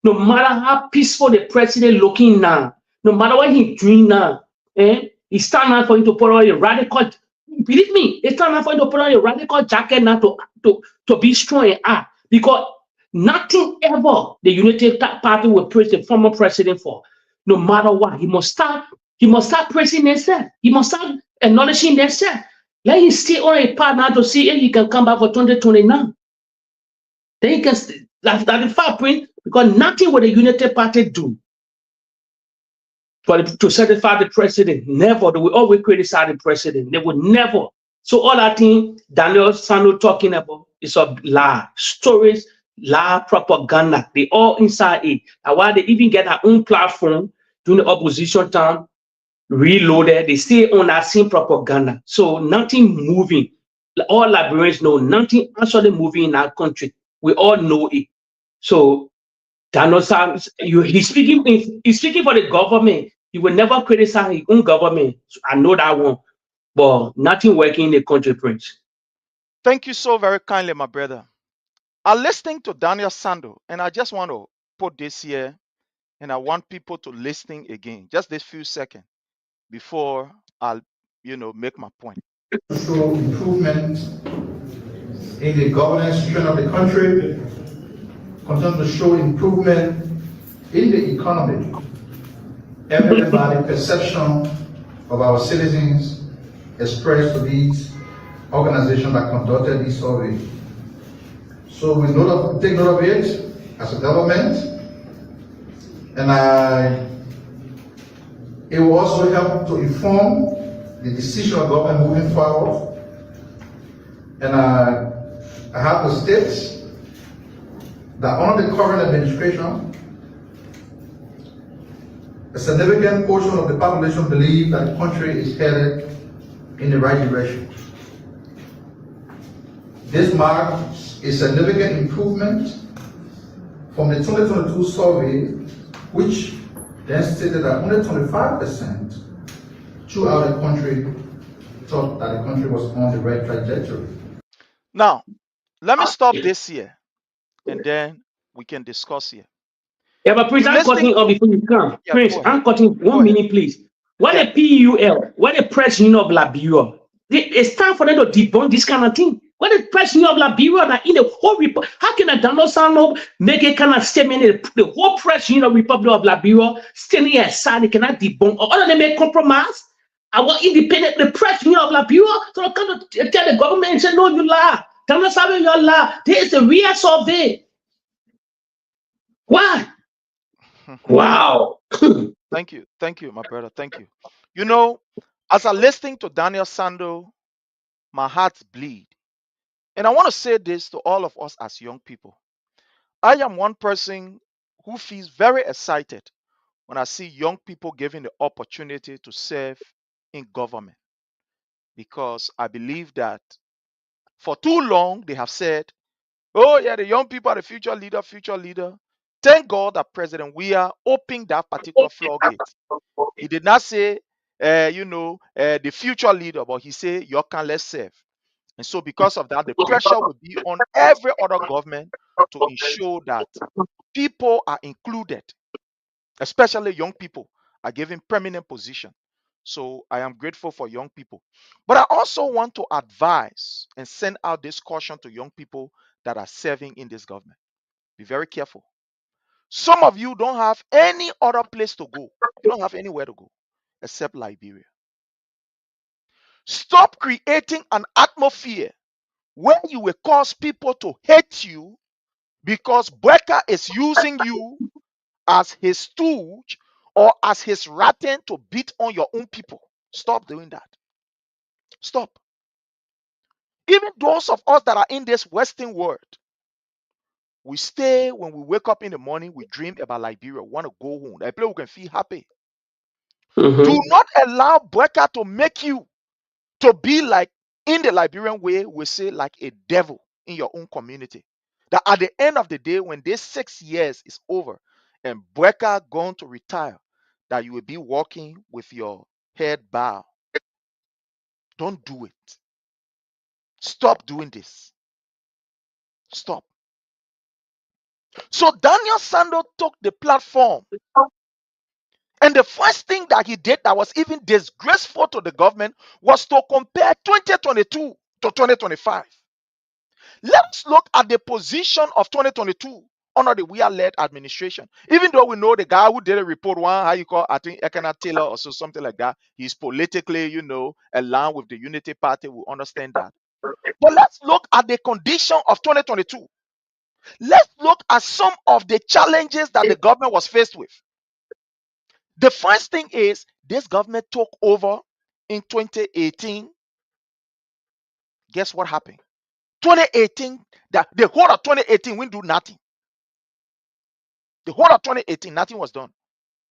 No matter how peaceful the president looking now, no matter what he's doing now, it's time now for him to put on a radical. Believe me, it's time now for him to put on a radical jacket now to be strong and act. Because nothing ever the Unity Party will praise the former president for. No matter what, he must start praising himself. He must start acknowledging himself. Let him stay on a path now to see if he can come back for 2029. Then he can that's the fact print because nothing will the Unity Party do to satisfy the president. Never. They will always criticize the president. They will never. So all that thing Daniel Sando talking about is a lie, stories, lie, propaganda. They all inside it. And while they even get their own platform during the opposition time, reloaded, they stay on that same propaganda. So nothing moving. All Liberians know nothing actually moving in our country. We all know it. So Daniel Sam, he's speaking for the government. He will never criticize his own government. So I know that one. But nothing working in the country, Prince. Thank you so very kindly, my brother. I'm listening to Daniel Sando, and I just want to put this here, and I want people to listen again, just this few seconds before I'll, make my point. Show improvement in the governance strength of the country, continue to show improvement in the economy, evident by the perception of our citizens expressed to these organizations that conducted this survey. So we take note of it as a government, and it will also help to inform the decision of government moving forward. And I have to state that under the current administration, a significant portion of the population believe that the country is headed in the right direction. This marks a significant improvement from the 2022 survey, which then stated that only 25% throughout the country thought that the country was on the right trajectory. Now, let me stop this here, and then we can discuss here. Yeah, but Prince, I'm cutting off before you come. Yeah, Prince, I'm cutting 1 minute, please. What a PUL, what a press union of Liberia. It's time for them to debunk this kind of thing. What a press union of Liberia that in the whole report, how can a Donald Sando make a kind of statement in the whole press union of Republic of Liberia standing aside, they cannot debunk, or other than make compromise? I want independent, the press union of Liberia, so I come to tell the government and say, no, you lie. Donald Sando, you lie. There is a real survey. Why? Wow. Thank you, my brother. Thank you. As I listening to Daniel Sando, my heart bleed. And I want to say this to all of us as young people. I am one person who feels very excited when I see young people given the opportunity to serve in government. Because I believe that for too long they have said, oh yeah, the young people are the future leader, future leader. Thank God that President Weah opened that particular floodgate. He did not say, the future leader, but he said, you can let's serve. And so because of that, the pressure will be on every other government to ensure that people are included, especially young people are given permanent position. So I am grateful for young people. But I also want to advise and send out this caution to young people that are serving in this government. Be very careful. Some of you don't have any other place to go. You don't have anywhere to go except Liberia. Stop creating an atmosphere where you will cause people to hate you because BOAKAI is using you as his stooge or as his rattan to beat on your own people. Stop doing that. Stop. Even those of us that are in this Western world, we stay when we wake up in the morning, we dream about Liberia, want to go home. A place we can feel happy. Do not allow BOAKAI to make you to be like, in the Liberian way, we say like a devil in your own community. That at the end of the day, when this 6 years is over and BOAKAI going to retire, that you will be walking with your head bowed. Don't do it. Stop doing this. Stop. So Daniel Sando took the platform, and the first thing that he did that was even disgraceful to the government was to compare 2022 to 2025. Let's look at the position of 2022 under the WEAH'S-led administration. Even though we know the guy who did a report one, how you call, I think Ekena Taylor or so, something like that, he's politically, aligned with the Unity Party. We understand that. But let's look at the condition of 2022. Let's look at some of the challenges that the government was faced with. The first thing is this government took over in 2018. Guess what happened? 2018, the whole of 2018, we do nothing. The whole of 2018, nothing was done.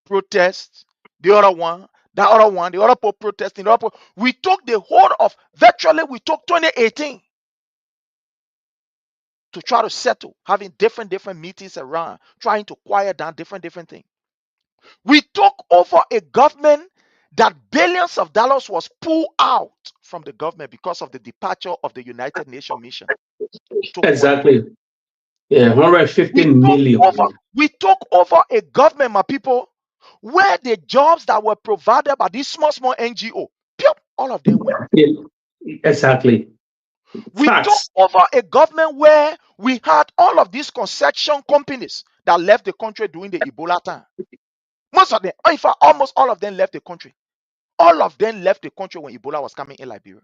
Protests, the other one, the other protesting, the other. We took the whole of, virtually, we took 2018 to try to settle, having different meetings around, trying to quiet down different things. We took over a government that billions of dollars was pulled out from the government because of the departure of the United Nations mission. Exactly. Yeah, 115 million. We took over a government, my people, where the jobs that were provided by these small NGO, all of them went. Yeah, exactly. We took over a government where we had all of these construction companies that left the country during the Ebola time. Most of them, in fact, almost all of them left the country. All of them left the country when Ebola was coming in Liberia.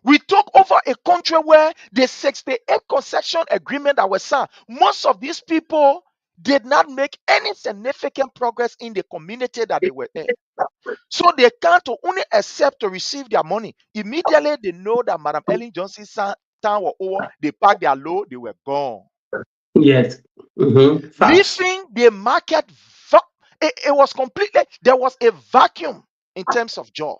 We took over a country where the 68 concession agreement that was signed, most of these people did not make any significant progress in the community that they were in. So they can't only accept to receive their money. Immediately they know that Madam Ellen Johnson's time was over, they packed their load, they were gone. Yes. Leaving the market, it was completely, there was a vacuum in terms of job.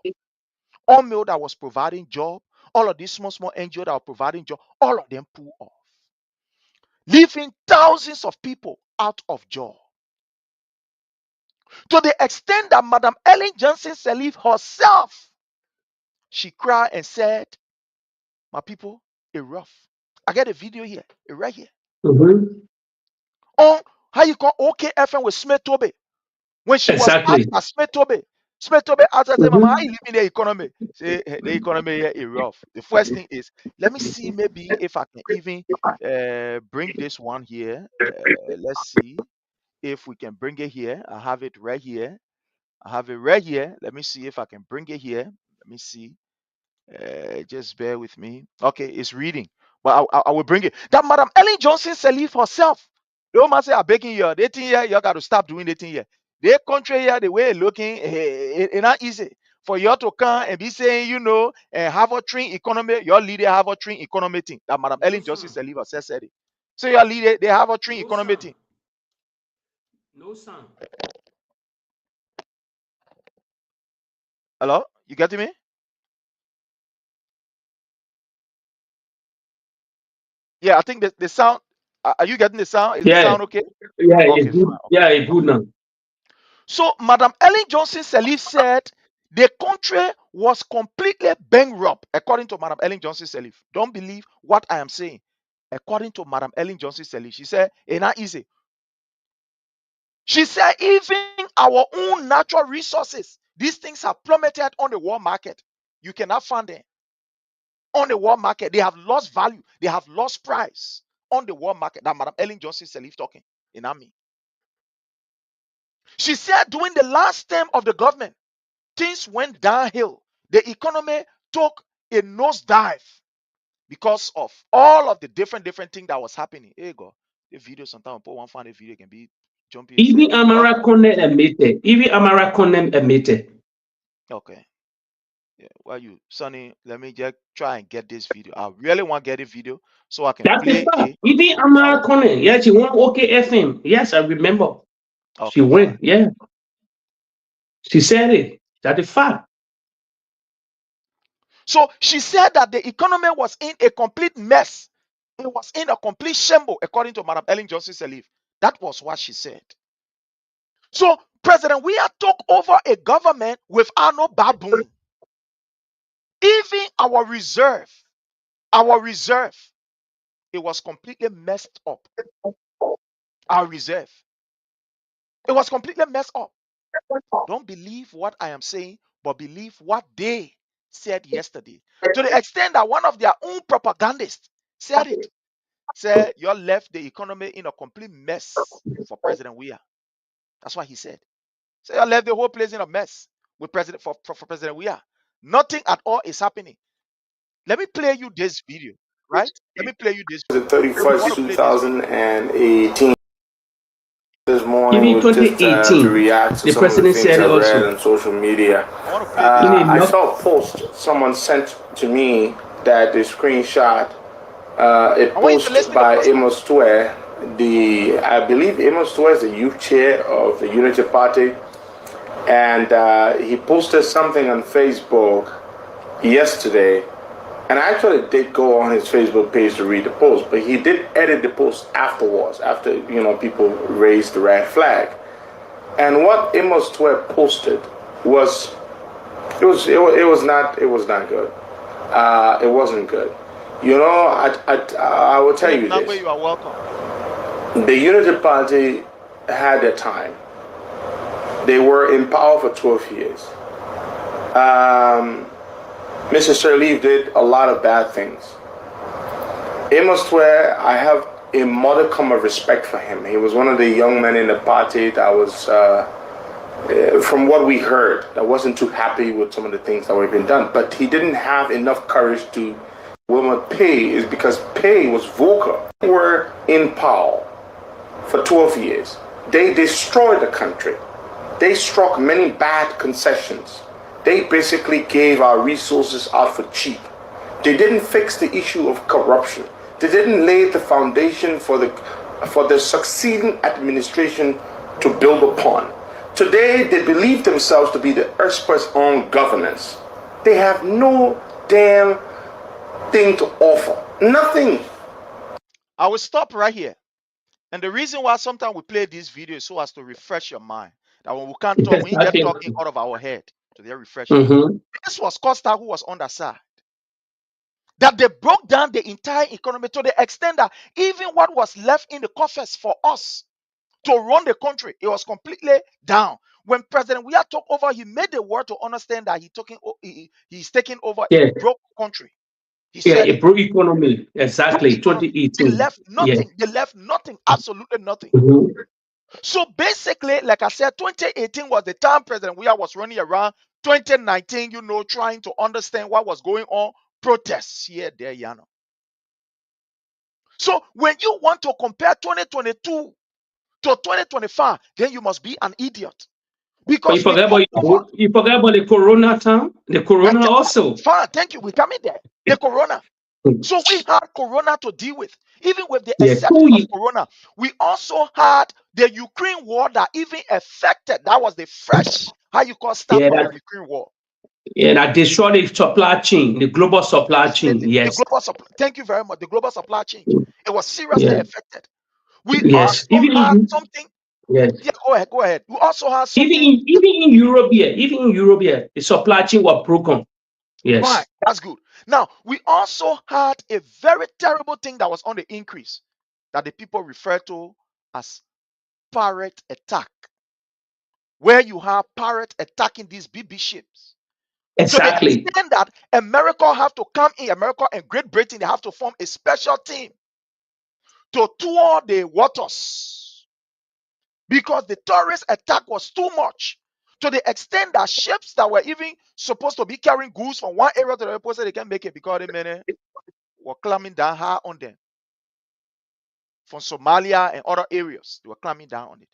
All mill that was providing job, all of these small NGO that were providing job, all of them pull off, leaving thousands of people out of job. To the extent that Madam Ellen Johnson Sirleaf herself, she cried and said, my people, it's rough. I got a video here, right here. On how you call OKFM with Smith Tobe. When she was asked by Smith Tobe asked her, Mama, how you live in the economy? Say, the economy here is rough. The first thing is, let me see maybe if I can even bring this one here. Let's see if we can bring it here. I have it right here. Let me see if I can bring it here. Let me see. Just bear with me. Okay, it's reading, but I will bring it. That Madam Ellen Johnson Sirleaf herself, the woman say, I'm begging you, they think here, you got to stop doing the thing here. The country here, the way it's looking, it's not easy for you to come and be saying, have a train economy, your leader have a train economy thing. That Madam Ellen Johnson Sirleaf herself said it. So your leader, they have a train economy thing. No sound. Hello? You getting me? Yeah, I think the sound. Are you getting the sound? Is the sound okay? Yeah, Okay, it's good. fine. Yeah, it's good now. So Madam Ellen Johnson Sirleaf said the country was completely bankrupt, according to Madam Ellen Johnson Sirleaf. Don't believe what I am saying. According to Madam Ellen Johnson Sirleaf, she said it's not easy. She said even our own natural resources, these things have plummeted on the world market. You cannot find them on the world market. They have lost value. They have lost price on the world market. That Madam Ellen Johnson Sirleaf talking in army. She said during the last term of the government, things went downhill. The economy took a nosedive because of all of the different things that was happening. Hey, God, the video sometimes put one find a video can be Jumpy is Even saying, Amara Kone admitted. Even Amara Kone admitted. okay. Yeah, well, Sonny, let me just try and get this video. I really want to get a video so I can That's the play fact. it. Even Amara Kone, yeah, she won OK FM. Yes, I remember. She Okay, went, fine. yeah. She said it. That's the fact. So she said that the economy was in a complete mess. It was in a complete shambles, according to Madam Ellen Johnson Sirleaf. That was what she said. So President Weah took over a government without no baboon. Even our reserve, it was completely messed up. Our reserve, it was completely messed up. Don't believe what I am saying, but believe what they said yesterday. To the extent that one of their own propagandists said it. Said you left the economy in a complete mess for President Weah. That's what he said. So you left the whole place in a mess with for President Weah. Nothing at all is happening. Let me play you this video, right? Let me play you this The video. I want 31st, to play this video. 2018. This morning Even was just to 2018, react to the some of the president things said I it read also. on social media. I want to play this In video. a I knock, saw a post someone sent to me that the screenshot, it I want you to listen posted to the by poster. Amos Tuer. I believe Amos Tuer is the youth chair of the Unity Party, and he posted something on Facebook yesterday. And I actually did go on his Facebook page to read the post, but he did edit the post afterwards, after people raised the red flag. And what Amos Tuer posted was it was not good. It wasn't good. I will tell you Number, this: you are welcome. the Unity Party had their time. They were in power for 12 years. Mr. Sirleaf did a lot of bad things. Amos Tuer, I have a modicum of respect for him. He was one of the young men in the party that was, from what we heard, that wasn't too happy with some of the things that were being done. But he didn't have enough courage to Wilmer Pay, is because Pay was vocal. They were in power for 12 years. They destroyed the country. They struck many bad concessions. They basically gave our resources out for cheap. They didn't fix the issue of corruption. They didn't lay the foundation for the succeeding administration to build upon. Today, they believe themselves to be the experts on governance. They have no damn thing to offer. Nothing. I will stop right here. And the reason why sometimes we play this video is so as to refresh your mind. That when we can't talk, we get talking out of our head. So they're refreshing. This was Costa who was on the side. That they broke down the entire economy to the extent that even what was left in the coffers for us to run the country, it was completely down. When President Weah took over, he made the world to understand that he's taking over a yeah, broke country. He yeah, said a it. broke economy. Broke Exactly, economy. They 2018. left Yeah. nothing. They left nothing. Absolutely nothing. Mhm. So basically, like I said, 2018 was the time President Weah was running around. 2019, trying to understand what was going on. Protests here, there, So when you want to compare 2022 to 2025, then you must be an idiot. But Because we took over. you forget about the Corona time. The Corona also. Fine, thank you. We coming there. The Corona. So we had Corona to deal with. Even with the Yeah, exception of Corona, we also had the Ukraine war that even affected. That was the fresh, how you call, start yeah, of the that Ukraine war. yeah, that destroyed the supply chain, the global supply chain. Devastated. The Yes, global supply. Thank you very much. The global supply chain. It was seriously yeah, affected. We yes. also had something. Yes. Yeah, go ahead. Go ahead. We also had Even something. in Europe, yeah, the supply chain was broken. Fine. Yes, That's good. Now, we also had a very terrible thing that was on the increase that the people refer to as pirate attack, where you have pirates attacking these BB ships. To the exactly. extent that America have to come in, America and Great Britain, they have to form a special team to tour the waters because the terrorist attack was too much. To the extent that ships that were even supposed to be carrying goods from one area to the other, they can't make it because the men were climbing down hard on them from Somalia and other areas. They were climbing down on it.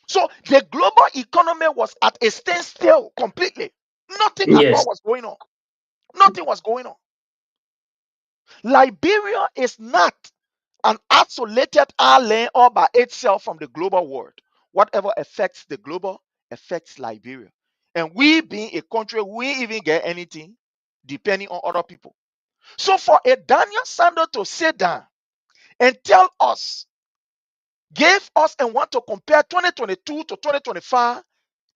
So the global economy was at a standstill completely. Nothing at all Yes. was going on. Nothing was going on. Liberia is not an isolated island all by itself from the global world. Whatever affects the global affects Liberia. And we being a country, we even get anything depending on other people. So for a Daniel Sanders to sit down and tell us, give us and want to compare 2022 to 2025,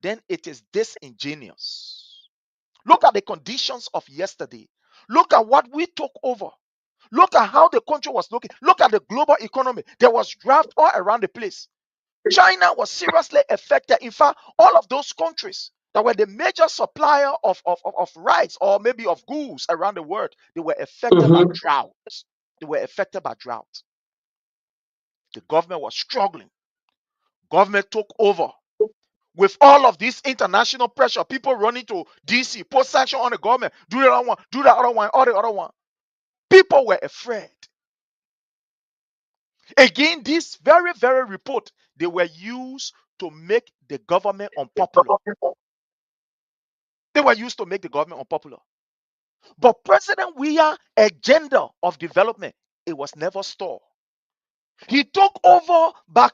then it is disingenuous. Look at the conditions of yesterday. Look at what we took over. Look at how the country was looking. Look at the global economy. There was drought all around the place. China was seriously affected. In fact, all of those countries that were the major supplier of rice or maybe of goods around the world, they were affected by Mm-hmm. drought. They were affected by drought. The government was struggling. Government took over. With all of this international pressure, people running to DC, post sanction on the government, do the other one, do the other one, all the other one. People were afraid. Again, this very, very report, they were used to make the government unpopular. They were used to make the government unpopular. But President Weah agenda of development, it was never stalled. He took over by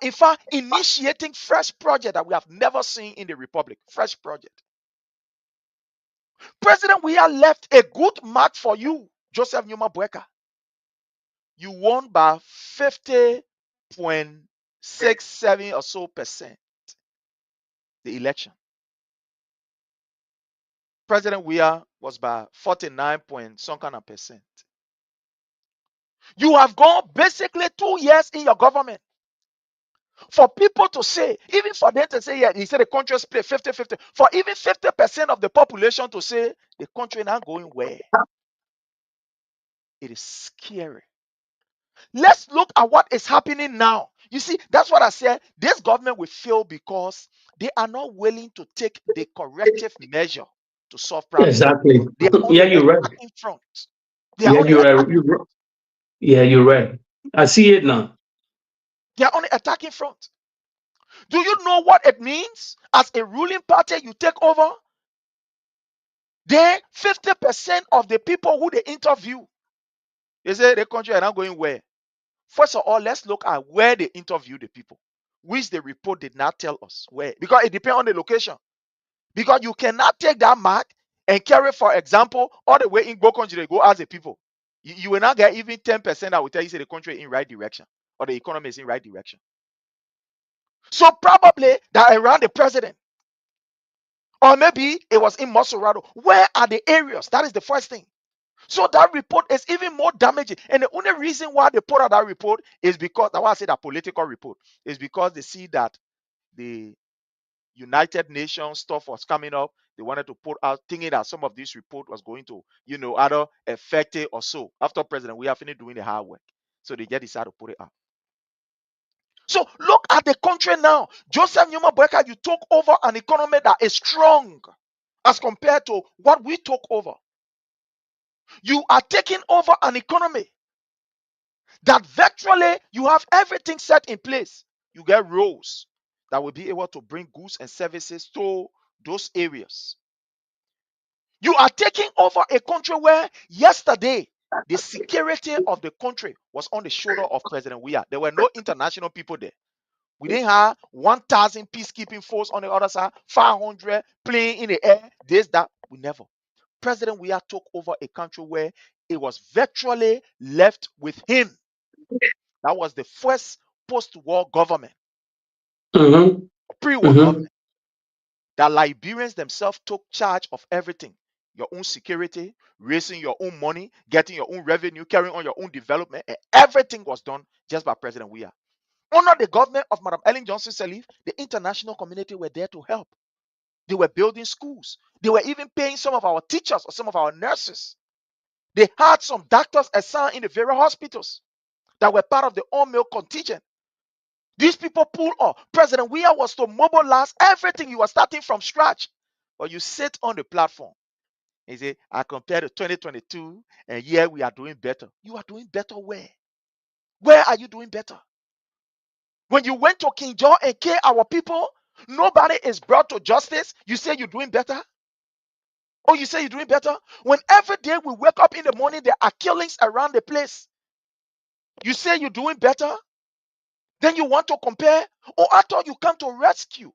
in fact initiating fresh project that we have never seen in the Republic. Fresh project. President Weah left a good mark for you, Joseph Numa Boakai. You won by 50.67 or so percent the election. President Weah was by 49 point some kind of percent. You have gone basically 2 years in your government. For people to say, even for them to say, yeah, he said the country split 50-50. For even 50% of the population to say the country not going where? It is scary. Let's look at what is happening now. You see, that's what I said. This government will fail because they are not willing to take the corrective measure to solve problems. Exactly. They are on Yeah, the you're right. attacking front. They are Yeah, on the attacking you're front. yeah, you're right. I see it now. They are on the attacking front. Do you know what it means? As a ruling party, you take over. Then 50% of the people who they interview, they say the country are not going where. First of all, let's look at where they interview the people, which the report did not tell us where, because it depends on the location. Because you cannot take that mark and carry, for example, all the way in Bo country they go as the people. You will not get even 10% that will tell you say the country in right direction or the economy is in right direction. So probably that around the president, or maybe it was in Masorado. Where are the areas? That is the first thing. So that report is even more damaging. And the only reason why they put out that report is because, that's why I say that political report, is because they see that the United Nations stuff was coming up. They wanted to put out, thinking that some of this report was going to, either affect it or so. After President, we are finished doing the hard work. So they just decided to put it out. So look at the country now. Joseph Numa Boakai, you took over an economy that is strong as compared to what we took over. You are taking over an economy that virtually you have everything set in place. You get roads that will be able to bring goods and services to those areas. You are taking over a country where yesterday the security of the country was on the shoulder of President Weah. There were no international people there. We didn't have 1,000 peacekeeping force on the other side, 500 playing in the air, this, that. We never. President Weah took over a country where it was virtually left with him. That was the first post-war government, Mm-hmm. pre-war Mm-hmm. government, that Liberians themselves took charge of everything. Your own security, raising your own money, getting your own revenue, carrying on your own development, and everything was done just by President Weah. Under the government of Madam Ellen Johnson Sirleaf, the international community were there to help. They were building schools. They were even paying some of our teachers or some of our nurses. They had some doctors assigned in the various hospitals that were part of the all-male contingent. These people pulled up. President Weah was to mobilize everything. You are starting from scratch. But you sit on the platform and say, I compare to 2022 and yeah, we are doing better. You are doing better where? Where are you doing better? When you went to King John and killed our people, nobody is brought to justice. You say you're doing better? Oh, you say you're doing better? When every day we wake up in the morning, there are killings around the place. You say you're doing better? Then you want to compare? Oh, I thought you come to rescue.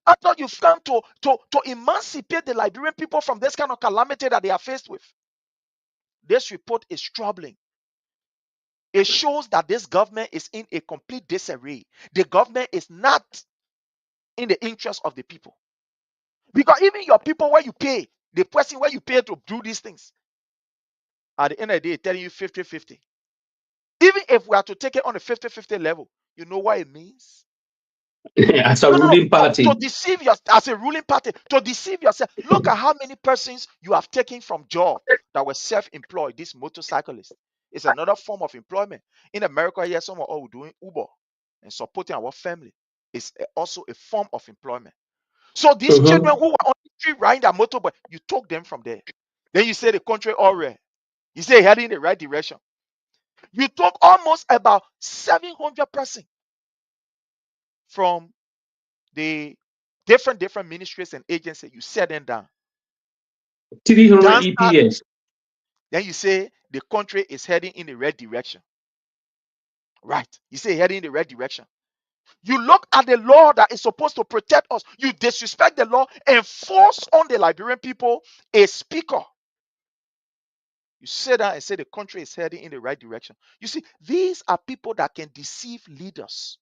I thought you've come to emancipate the Liberian people from this kind of calamity that they are faced with. This report is troubling. It shows that this government is in a complete disarray. The government is not in the interest of the people. Because even your people where you pay, the person where you pay to do these things, at the end of the day, telling you 50-50. Even if we are to take it on a 50-50 level, you know what it means? As a ruling party. To deceive yourself, as a ruling party, to deceive yourself. Look at how many persons you have taken from job that were self-employed, these motorcyclists. It's another form of employment. In America, yes, some are all doing Uber and supporting our family. It's also a form of employment. So these children who were on the street riding their motorbike, you took them from there. Then you say the country all right. You say heading in the right direction. You took almost about 700 persons from the different ministries and agencies. You set them down. 300 EPS. Then you say the country is heading in the right direction. Right. You say heading in the right direction. You look at the law that is supposed to protect us. You disrespect the law and force on the Liberian people a speaker. You say that and say the country is heading in the right direction. You see, these are people that can deceive leaders.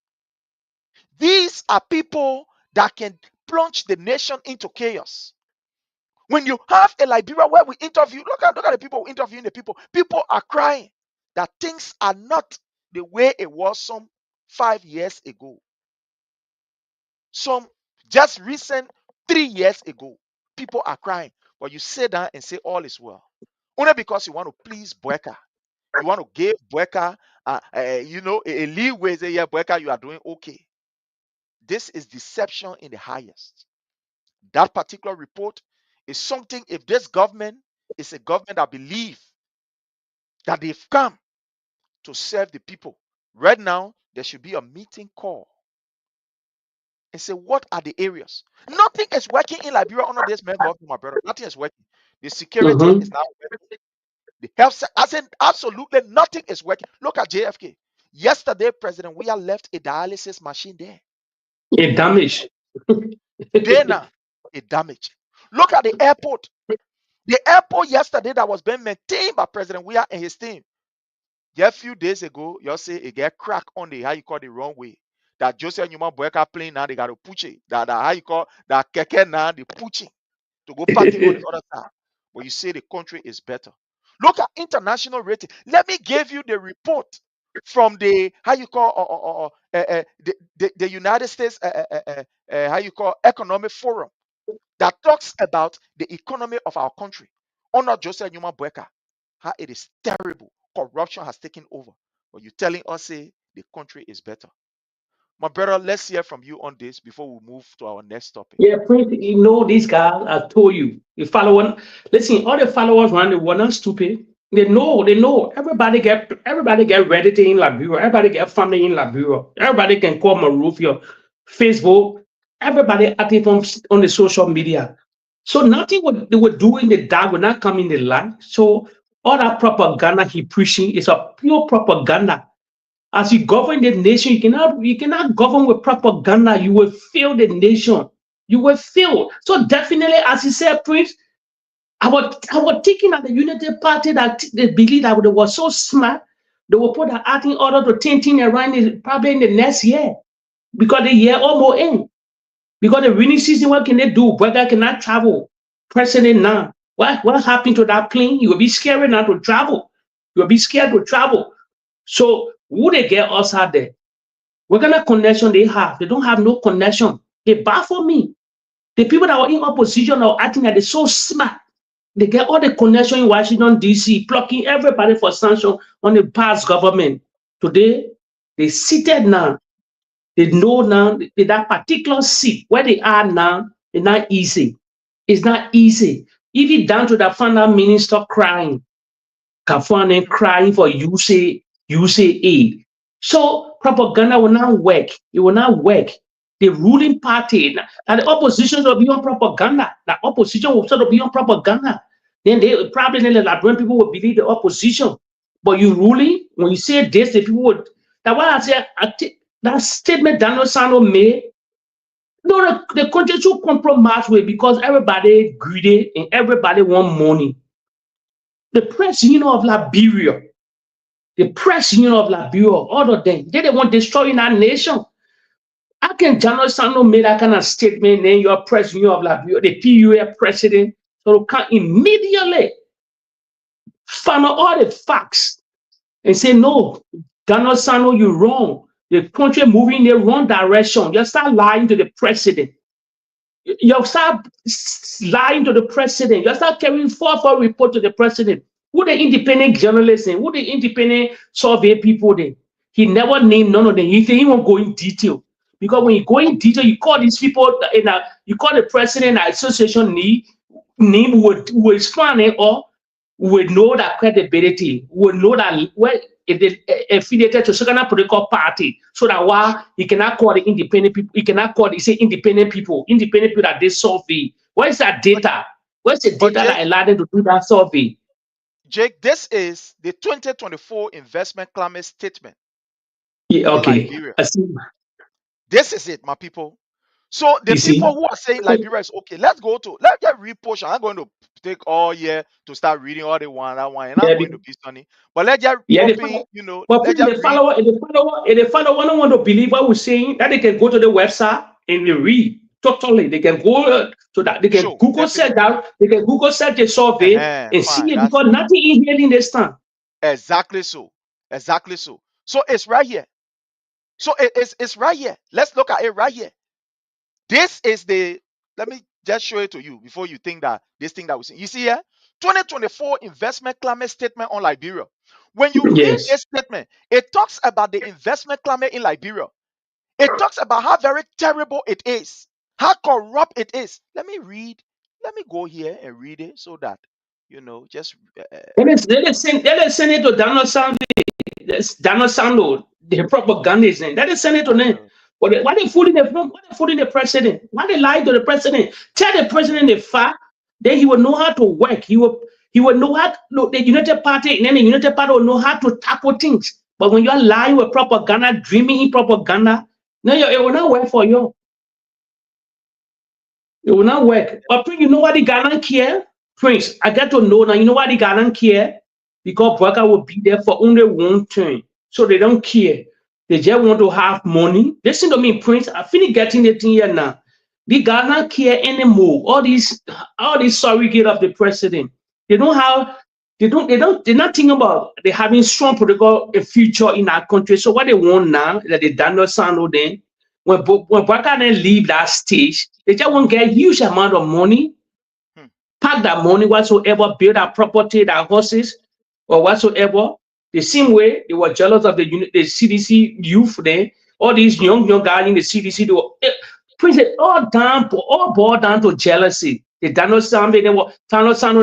These are people that can plunge the nation into chaos. When you have a Liberia where we interview, look at the people interviewing the people. People are crying that things are not the way it was some 5 years ago. Some just recent 3 years ago. People are crying. But you sit down and say all is well. Only because you want to please BOAKAI. You want to give BOAKAI, a leeway. Say, yeah, BOAKAI, you are doing okay. This is deception in the highest. That particular report is something, if this government is a government that believes that they've come to serve the people, right now, there should be a meeting call and say, what are the areas? Nothing is working in Liberia under this man government, my brother. Nothing is working. The security is not working. The health, I said, absolutely nothing is working. Look at JFK. Yesterday, President Weah left a dialysis machine there. A damage. There now, a damage. Look at the airport. The airport yesterday that was being maintained by President Weah and his team. Just a few days ago, you say it get crack on the, how you call the wrong way. That Joseph Newman BOAKAI plane now, they got to push it. That how you call that keke now, they pushing to go park it on the other side. But you say the country is better. Look at international rating. Let me give you the report from the, how you call, the United States, how you call, Economic Forum that talks about the economy of our country. Under Joseph Newman BOAKAI, how it is terrible. Corruption has taken over. But you're telling us, say, the country is better. My brother, let's hear from you on this before we move to our next topic. Yeah, Prince, you know these guys, I told you. The follower, listen, all the followers around the world are stupid. They know. Everybody get Reddit in Liberia. Everybody get family in Liberia. Everybody can call Marufia, Facebook. Everybody active on the social media. So nothing what they were doing the dark will not come in the light. So all that propaganda he preaching is a pure propaganda. As you govern the nation, you cannot govern with propaganda. You will fail the nation. You will fail. So definitely, as you said, Prince, I was thinking at the Unity Party that they believe that they were so smart, they will put an act in order to turn things around probably in the next year. Because the year almost end. Because the rainy season, what can they do? BOAKAI cannot travel. President now. What happened to that plane? You will be scared now to travel. You will be scared to travel. So who they get us out there? What kind of connection they have? They don't have no connection. They baffle me. The people that were in opposition are acting like they're so smart. They get all the connection in Washington, D.C., plucking everybody for sanction on the past government. Today, they seated now. They know now that particular seat where they are now, it's not easy. It's not easy. Even down to the finance minister crying. Kafane crying for USAID. So propaganda will not work. It will not work. The ruling party and the opposition will be on propaganda. The opposition will sort of be on propaganda. Then they probably then the Liberian people will believe the opposition. But you ruling, when you say this, the people would. That's why I say that statement Daniel Sano made. No, the country should compromise with because everybody greedy and everybody want money. The press union of Liberia, the press union of Liberia, all of them, they want destroying our nation. How can General Sano make that kind of statement? Then your press union of Liberia, the PUA president, so can immediately find out all the facts and say, no, General Sano, you're wrong. The country moving in the wrong direction. You start lying to the president. You start lying to the president. You start carrying forth a report to the president. Who the independent journalists and who the independent survey people then? He never named none of them. He won't go in detail. Because when you go in detail, you call these people you call the president association name who is funny or would know that credibility, would know that if they affiliated to certain political party, so that why he cannot call the independent people, he cannot call he say independent people that they survey. Where is that data? Where's the data that allowed them to do that survey? Jake, this is the 2024 investment climate statement. Yeah, okay. Liberia. I see. This is it, my people. So the people who are saying Liberia is okay, let's get read portion. I'm going to take all year to start reading all the one that one, and I'm going to be sunny. But let's just open, But the follower don't want to believe what we're saying, that they can go to the website and they read totally. They can go to that. They can Google search that. They can Google search the survey and see it because nothing is here in this time. Exactly so. Exactly so. So it's right here. So it's right here. Let's look at it right here. This is let me just show it to you before you think that this thing that we see. You see here, 2024 investment climate statement on Liberia. When you read this statement, it talks about the investment climate in Liberia. It talks about how very terrible it is, how corrupt it is. Let me go here and read it so that just let us send it to Donald Sando, the propagandist. Let us send it to them. Why they fooling the president? Why they lie to the president? Tell the president the fact, then he will know how to work. He will know how the United Party, and then the United Party will know how to tackle things. But when you're lying with propaganda, dreaming in propaganda, no, it will not work for you. It will not work. But you know what the Ghana care? Prince, I get to know now. You know why the Ghana care? Because BOAKAI will be there for only one turn. So they don't care. They just want to have money. Listen to me, Prince. I finish getting the thing here now. The Ghana care anymore. All these surrogate of the president. They're not thinking about they having strong political future in our country. So what they want now that they Daniel Sano then, when BOAKAI then leave that stage, they just want to get a huge amount of money, pack that money whatsoever, build that property, that horses, or whatsoever. The same way they were jealous of the CDC youth there, all these young guys in the CDC, they were all boiled down to jealousy. The Daniel Sano,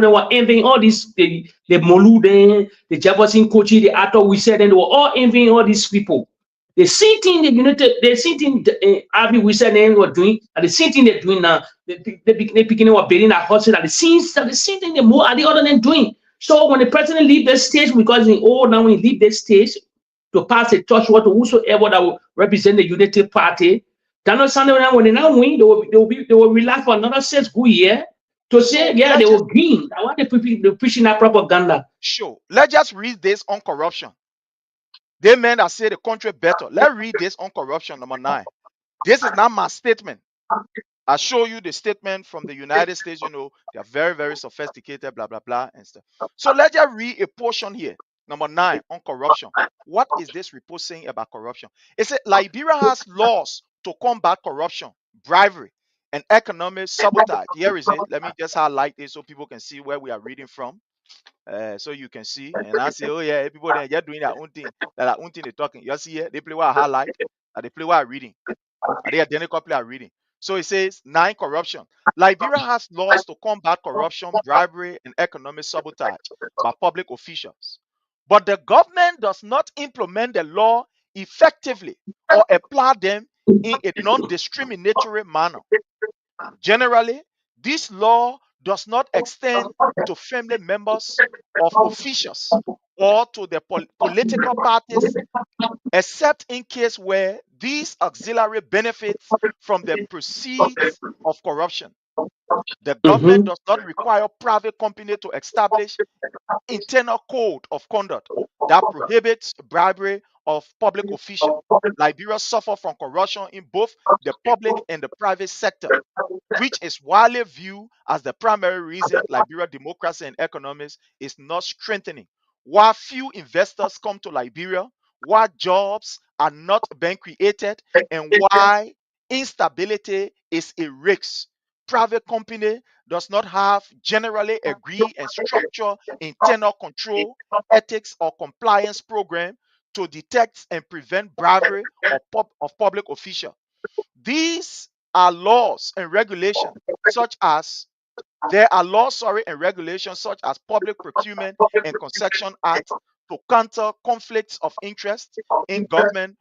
they were envying all these, the Molu, the Jefferson Kochi, the Arthur we said, and they were all envying all these people. The same thing the same thing Avi we said they were doing, and the same thing they're doing now. They beginning of building a hospital. The same thing are the other than doing. So when the president leave the stage, because he's old now, when he leave the stage to pass a torch to whosoever that will represent the Unity Party, Daniel Sano, when they now win, they will relax for another 6 good years to say, yeah, they will green. I want they're pushing that propaganda. Sure. Let's just read this on corruption. They men that say the country better. Let's read this on corruption, number 9. This is not my statement. I show you the statement from the United States. They are very, very sophisticated, blah, blah, blah, and stuff. So let's just read a portion here. Number 9 on corruption. What is this report saying about corruption? It said Liberia has laws to combat corruption, bribery, and economic sabotage. Here is it. Let me just highlight it so people can see where we are reading from. So you can see, and I say, oh yeah, people they're just doing their own thing. Their own thing they're talking. You see here, they play what I highlight, and they play what I'm reading. And they identical play I'm reading. So it says 9 corruption. Liberia has laws to combat corruption, bribery, and economic sabotage by public officials. But the government does not implement the law effectively or apply them in a non-discriminatory manner. Generally, this law does not extend to family members of officials or to the political parties, except in case where these auxiliary benefits from the proceeds of corruption. The government does not require private company to establish internal code of conduct that prohibits bribery of public officials. Liberia suffers from corruption in both the public and the private sector, which is widely viewed as the primary reason Liberia democracy and economics is not strengthening. While few investors come to Liberia, why jobs are not being created, and why instability is a risk. Private company does not have generally agree and structure internal control, ethics, or compliance program to detect and prevent bribery of public officials. These are laws and regulations such as there are laws, and regulations such as Public Procurement and Concession Act to counter conflicts of interest in government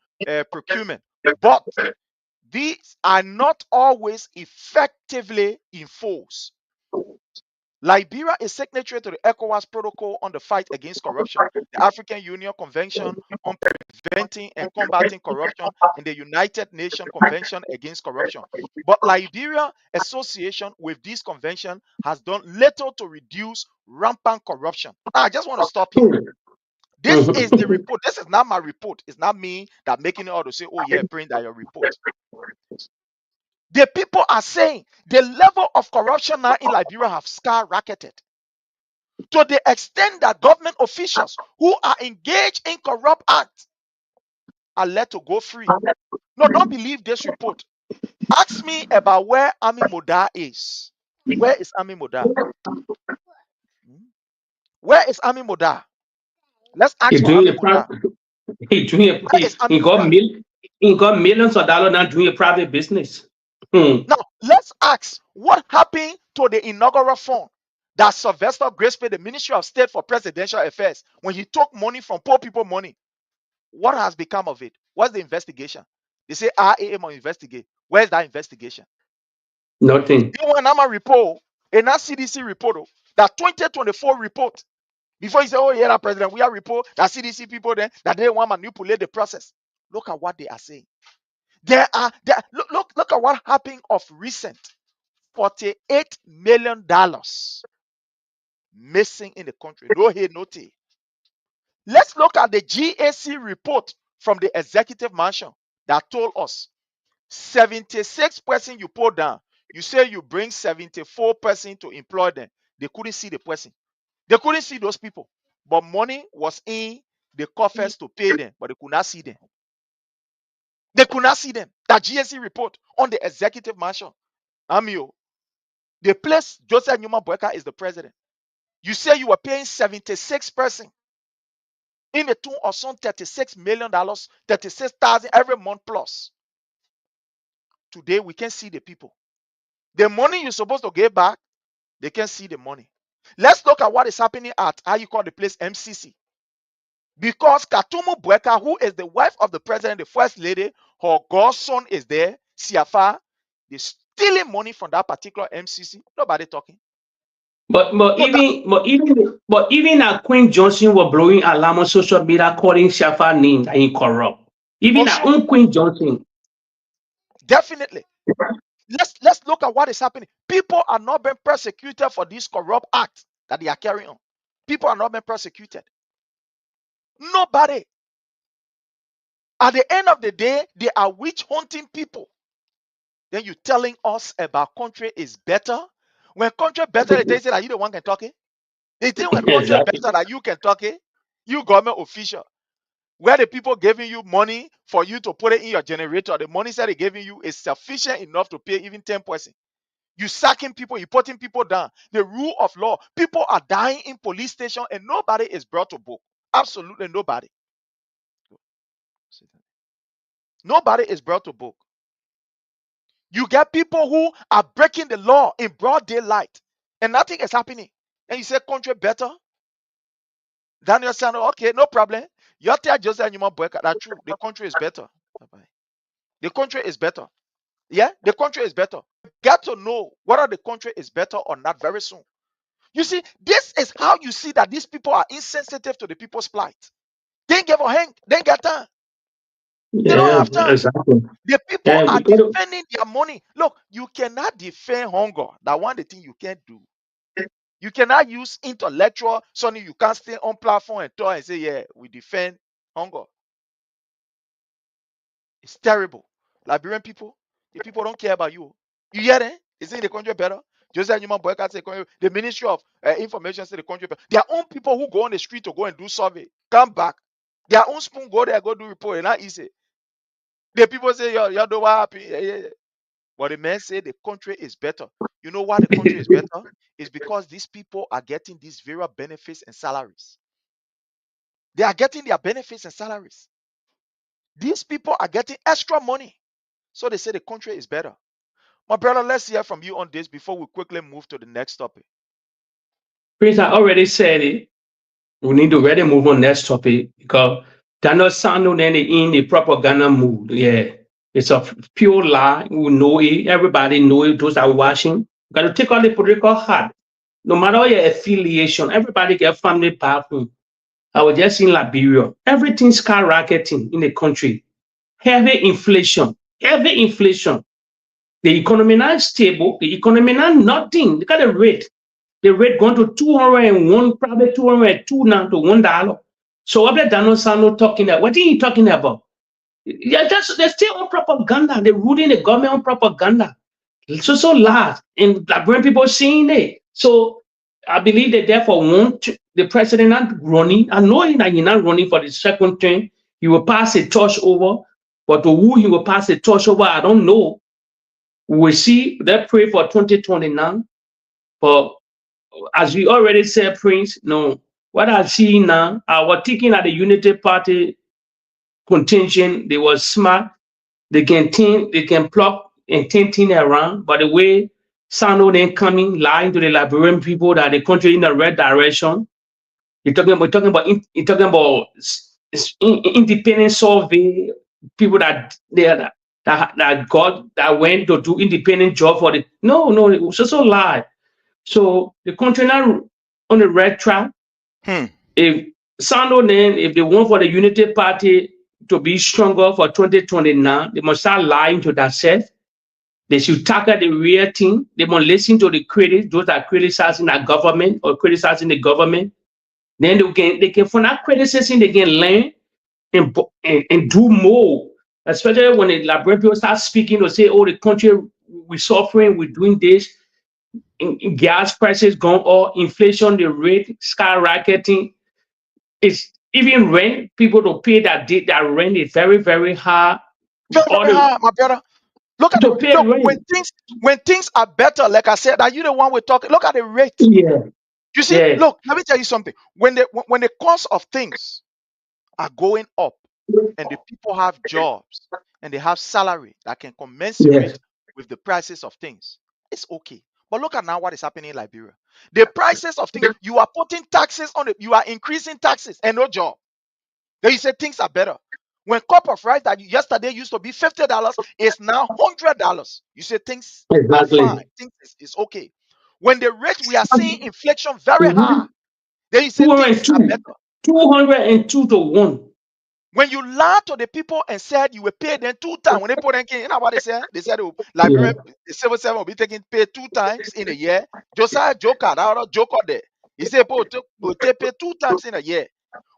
procurement. But these are not always effectively enforced. Liberia is signatory to the ECOWAS Protocol on the Fight Against Corruption, the African Union Convention on Preventing and Combating Corruption, and the United Nations Convention Against Corruption. But Liberia association with this convention has done little to reduce rampant corruption. Now, I just want to stop here. This is the report. This is not my report. It's not me that making it out to say, oh yeah, print that your report. The people are saying the level of corruption now in Liberia have skyrocketed to the extent that government officials who are engaged in corrupt acts are let to go free. No, don't believe this report. Ask me about where Ami Moda is. Where is Ami Moda? Where is Ami Moda? Let's ask for Ami Moda. He got millions of dollars now doing a private business. Now, let's ask what happened to the inaugural fund that Sylvester Grace paid the Ministry of State for Presidential Affairs when he took money from poor people money. What has become of it? What's the investigation? They say RAM will investigate. Where's that investigation? Nothing. When I'm a report, and that CDC report, that 2024 report, before you say, oh, yeah, that president, we are report that CDC people then that they want to manipulate the process. Look at what they are saying. Look at what happened of recent. $48 million missing in the country. No head, no tail. Let's look at the GAC report from the executive mansion that told us 76 person you put down. You say you bring 74 person to employ them. They couldn't see the person. They couldn't see those people. But money was in the coffers to pay them, but they could not see them. They could not see them. That GAC report on the executive mansion. Amio. The place Joseph Newman BOAKAI is the president. You say you were paying 76 person in the tune of some $36 million, 36,000 every month plus. Today we can see the people. The money you're supposed to give back, they can see the money. Let's look at what is happening at how you call the place MCC. Because Katumu BOAKAI, who is the wife of the president, the first lady, her godson is there, Siafa, they're stealing money from that particular MCC. Nobody talking. But even Queen Johnson was blowing alarm on social media calling Shafa name and corrupt. Even our own Queen Johnson. Definitely. Let's look at what is happening. People are not being persecuted for this corrupt act that they are carrying on. People are not being persecuted. Nobody. At the end of the day, they are witch hunting people. Then you telling us about country is better. When country better, they say that you the one can talk it. They think when country better that you can talk it. You government official. Where the people giving you money for you to put it in your generator, the money that they're giving you is sufficient enough to pay even 10%. You sacking people, you putting people down. The rule of law. People are dying in police station and nobody is brought to book. Absolutely nobody. Nobody is brought to book. You get people who are breaking the law in broad daylight and nothing is happening. And you say country better? Daniel said, okay, no problem. You tell Joseph Numa Boyka that true. The country is better. Bye-bye. The country is better. Yeah, the country is better. Get to know whether the country is better or not very soon. You see, this is how you see that these people are insensitive to the people's plight. They ain't give a hang. They ain't got time. They don't Yeah, have time. exactly. The people Yeah, are we gotta, defending their money. Look, you cannot defend hunger. That one the thing you can't do. You cannot use intellectual something you can't stay on platform and talk and say, yeah, we defend hunger. It's terrible. Liberian people, the people don't care about you. You hear them? Is it the country better? Joseph Newman Boyka say the Ministry of Information say the country better. Their own people who go on the street to go and do survey, come back. Their own spoon go there, go do report. It's not easy. The people say, yo, do what happened. Yeah. But the men say the country is better. You know why the country is better? It's because these people are getting these various benefits and salaries. They are getting their benefits and salaries. These people are getting extra money. So they say the country is better. My brother, let's hear from you on this before we quickly move to the next topic. Prince, I already said it. We need to really move on next topic because they're not sounding in the propaganda mood. Yeah. It's a pure lie. We know it. Everybody know it. Those are watching. Got to take all the political hat. No matter your affiliation, everybody get family powerful. I was just in Liberia. Everything's skyrocketing in the country. Heavy inflation. The economy not stable. The economy not nothing. Look at the rate. The rate going to 201, probably 202 now to $1. So what the Dano Sano talking about? What are you talking about? Yeah, they're still on propaganda. They're rooting the government on propaganda. So large. And Liberian people seeing it. So I believe they therefore want the president not running. I know that he's not running for the second term. He will pass a torch over. But to who he will pass a torch over, I don't know. We will see. They pray for 2029. But as we already said, Prince, no, what I see now, I was thinking at the Unity Party contingent, they were smart. They can plug and turn around. But the way Sano then coming, lying to the Liberian people that the country in the right direction. You're talking about independent survey, people that went to do independent job for the no, it was just a lie. So the country now on the right track. If Sando then, if they want for the Unity Party to be stronger for 2029, they must start lying to themselves. They should tackle the real thing. They must listen to the critics, those that are criticizing our government or criticizing the government. Then they can from that criticism, they can learn and do more. Especially when the Liberian people start speaking to say, oh, the country, we're suffering, we're doing this. In gas prices going up, inflation, the rate skyrocketing. It's even rent, people to pay that rent is very, very high. Very high, my brother. Look at when things are better, like I said, are you the one we're talking? Look at the rate. Yeah. You see, look, let me tell you something. When the cost of things are going up and the people have jobs and they have salary that can commensurate with the prices of things, it's okay. But look at now what is happening in Liberia. The prices of things, you are putting taxes on it, you are increasing taxes and no job. Then you say things are better. When cup of rice that yesterday used to be $50 is now $100. You say things are fine, things is okay. When the rate we are seeing inflation very high, then you say things are better. 202 to 1. When you lied to the people and said you will pay them 2 times, when they put them in, you know what they said? They said Liberia, the civil servant will be paid 2 times in a year. Josiah Joker, that other Joker there. He said, we'll take pay 2 times in a year.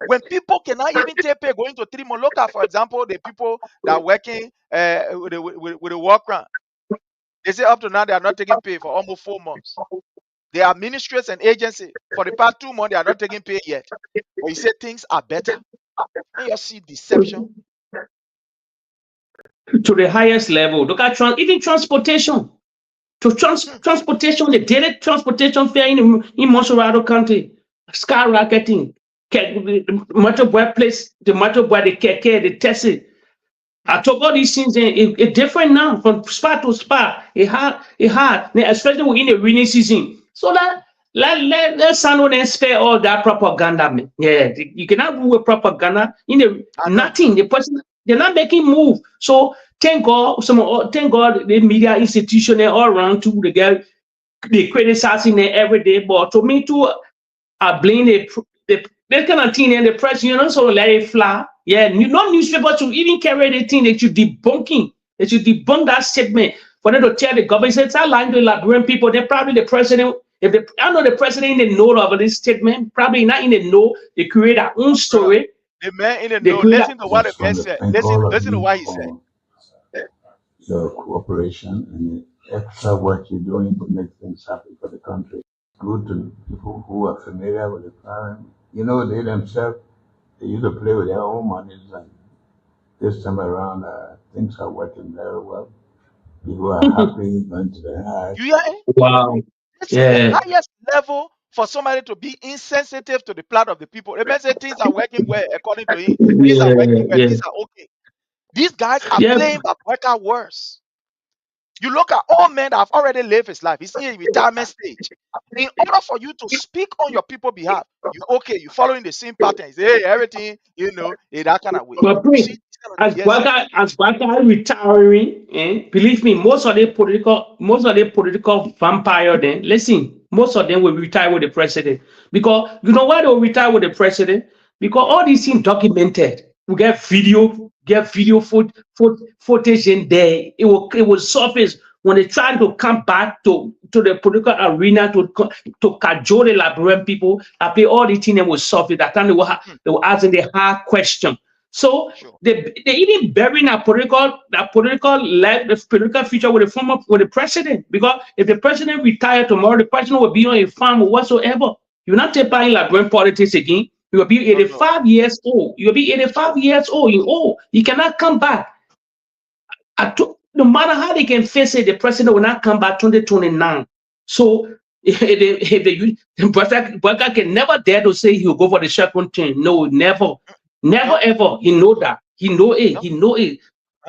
When people cannot even take pay going to 3 months, look at, for example, the people that are working with the work grant. They say up to now they are not taking pay for almost 4 months. They are ministries and agencies. For the past 2 months, they are not taking pay yet. But you say things are better. And you see deception. To the highest level. Look at even transportation. Transportation, the daily transportation fare in Monserrado County, skyrocketing. The motorbike place, the motorbike, the keke, the taxi. I took all these things and it's different now from spot to spot. It hard, especially in the rainy season. So that Let's sound and spare all that propaganda, man. Yeah, you cannot do with propaganda. Nothing. The person, they're not making move. So thank God, thank God the media institution all around too. They criticizing it every day. But to me too, I blame the kind of thing and the press, so let it fly. Yeah, no newspaper to even carry the thing that you debunking, that you debunk that statement. For them to tell the government, say, start lying to the Liberian people, they're probably the president. I know the president in the know of this statement, probably not in the know. They create their own story. The man in the know, listen to what the man said. Listen to what he said. Your cooperation and the extra work you're doing to make things happen for the country. Good to people who are familiar with the plan. They themselves, they used to play with their own monies, and this time around, things are working very well. People are happy, going to the high. You hear it? Wow. This is the highest level for somebody to be insensitive to the plan of the people. The man said things are working well according to him. Things are working well. Things are okay. These guys are playing by BOAKAI worse. You look at all men that have already lived his life. He's in a retirement stage. In order for you to speak on your people's behalf, you're following the same pattern. Hey, everything, in that kind of way. But as BOAKAI retiring, believe me, most of the political vampire then, listen, most of them will retire with the president. Because you know why they will retire with the president? Because all these things documented. We get video footage in there. It will surface when they try to come back to the political arena to cajole the Liberian people. I pay all the things that will surface. That time they will asking the hard question. So they even burying a political future with the president. Because if the president retire tomorrow, the president will be on a farm or whatsoever. You're not taking Liberian politics again. You will be 85 years old. You will be 85 years old. You cannot come back. No matter how they can face it, the president will not come back 2029. So BOAKAI can never dare to say he'll go for the second term. No, never. Never ever. He know that. He know it. He know it.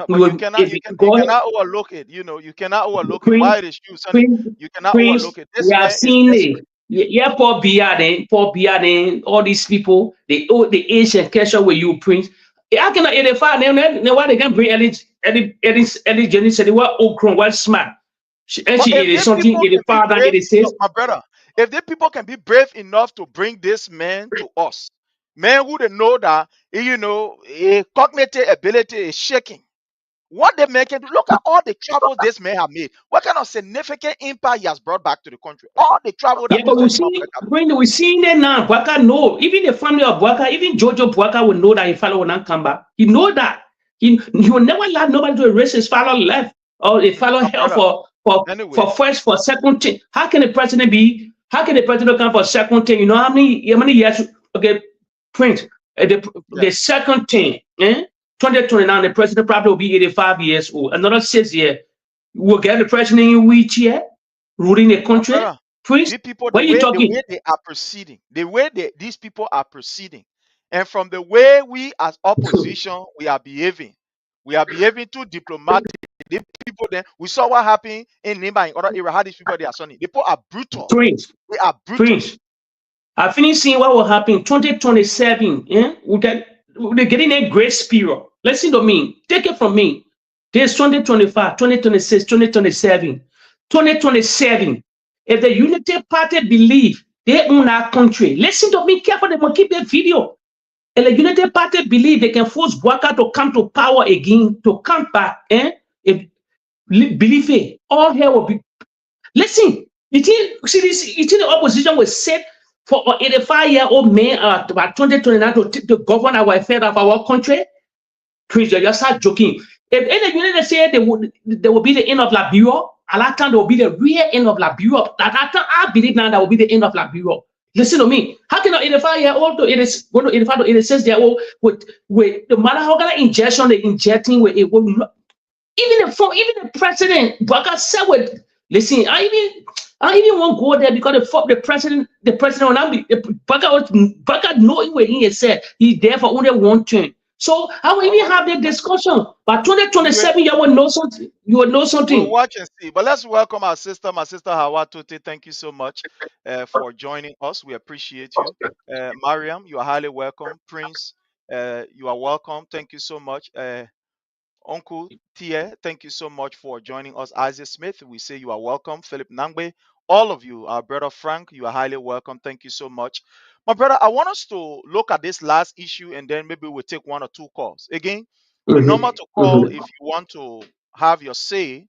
But you cannot overlook it. You cannot overlook it. Why it is true, Sonny? You cannot overlook it. We have seen it. Yeah, Paul Biya, all these people, the Asian culture with you, Prince. I cannot 85 now. Why they can bring Ellie Jenny said they were okron, well smart. And she is something 85 and 86. My brother, if the people can be brave enough to bring this man to us, men who they know that a cognitive ability is shaking. What they make it, look at all the travel this man have made. What kind of significant impact he has brought back to the country? All the travel that we're seeing it now. BOAKAI know. Even the family of BOAKAI, even Jojo BOAKAI will know that his father will not come back. He know that. He will never allow nobody to erase his father left or his father held for second term. How can the president come for second term? You know how many years? Okay, Prince. The second term, 2029, the president probably will be 85 years old. Another 6 years, we'll get the president in which year, ruling the country. Prince, what are you talking? The way they are proceeding, these people are proceeding, and from the way we as opposition we are behaving too diplomatic. The people then, we saw what happened in Nimba and other areas. How these people they are sunny. The people are brutal. Prince, they are brutal. Prince, I finished seeing what will happen in 2027. They're getting a grace period. Listen to me. Take it from me. There's 2025, 2026, 2027. 2027. If the Unity Party believe they own our country, listen to me carefully. They will keep that video. If the Unity Party believe they can force BOAKAI to come to power again, to come back, believe it, all hell will be. Listen, you think the opposition was set for an 85-year-old man about 2029 to govern our affairs of our country? Please, you just start joking. If any unit say there will be the end of Liberia, at that time there will be the real end of Liberia. At that time, I believe now that will be the end of Liberia. Listen to me. How can an 85-year-old to 85 to 86-year-old with no matter how kind of injection they injecting with it will not, even the president, BOAKAI said with listen, I even won't go there because the president will not be BOAKAI knowing what he said. He's there for only one term. So how will we have the discussion? By 2027, you will know something. You will know We'll something. watch and see. But let's welcome our sister, my sister Hawa Tote. Thank you so much for joining us. We appreciate you. Mariam, you are highly welcome. Prince, you are welcome. Thank you so much. Uncle Tia, thank you so much for joining us. Isaac Smith, we say you are welcome. Philip Nangbe, all of you, our brother Frank, you are highly welcome. Thank you so much. My brother, I want us to look at this last issue and then maybe we'll take one or two calls. Again, the number to call if you want to have your say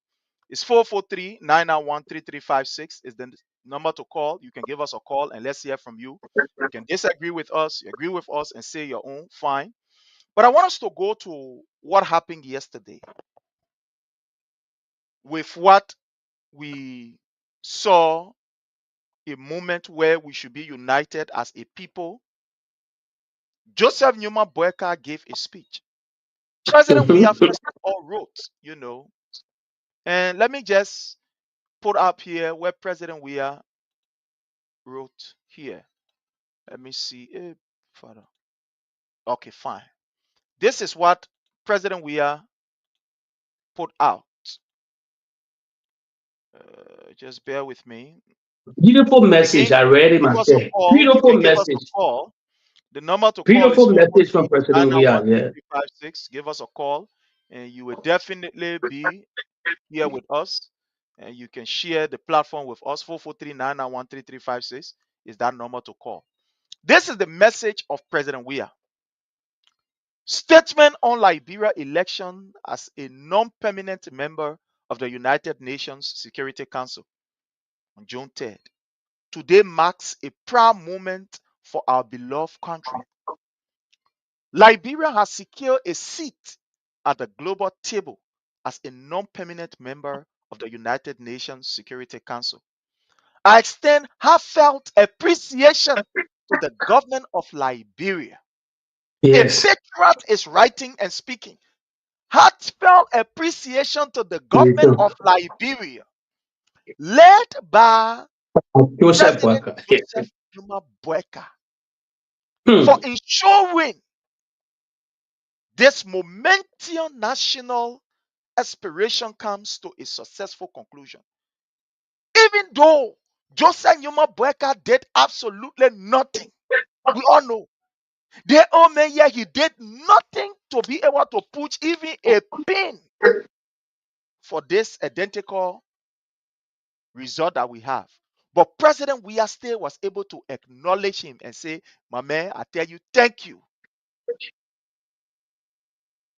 is 443-991-3356 is the number to call. You can give us a call and let's hear from you. You can disagree with us, you agree with us and say your own, fine. But I want us to go to what happened yesterday with what we saw a moment where we should be united as a people. Joseph Newman Boyka gave a speech. President Weah first of all wrote, and let me just put up here where President Weah wrote here. Let me see. Father. Okay, fine. This is what President Weah put out. Just bear with me. Beautiful message. Again, I read it give us a myself. call. You Beautiful can give us a message. call. The number to call is Beautiful message from President Weah. Yeah. 443-991-3356. Give us a call, and you will definitely be here with us. And you can share the platform with us. 443-991-3356 is that number to call. This is the message of President Weah. Statement on Liberia election as a non-permanent member of the United Nations Security Council on June 3rd. Today marks a proud moment for our beloved country. Liberia has secured a seat at the global table as a non-permanent member of the United Nations Security Council. I extend heartfelt appreciation to the government of Liberia. A Yes. patriot is writing and speaking. Heartfelt appreciation to the government of Liberia, led by Joseph President Boyka. Yes. Joseph Numa Boyka, for Hmm. ensuring this momentous national aspiration comes to a successful conclusion. Even though Joseph Numa Boyka did absolutely nothing, we all know. The old man here, he did nothing to be able to put even a pin for this identical result that we have. But President Weah still was able to acknowledge him and say, my man, I tell you, thank you.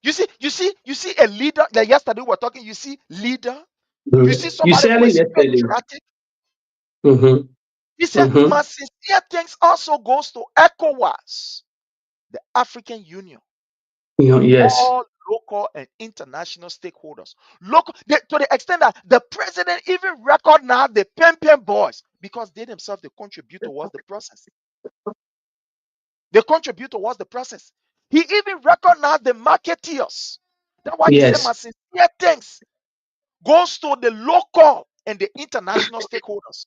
You see a leader, like yesterday we were talking, you see leader, you see You somebody said who it is yesterday. patriotic. Mm-hmm. He said, Mm-hmm. my sincere thanks also goes to ECOWAS, the African Union, Yes. all local and international stakeholders. To the extent that the president even recognized the Pen boys because they themselves they contribute towards the process. They contribute towards the process. He even recognized the marketeers. That's why he said, Yes. my sincere thanks goes to the local and the international stakeholders.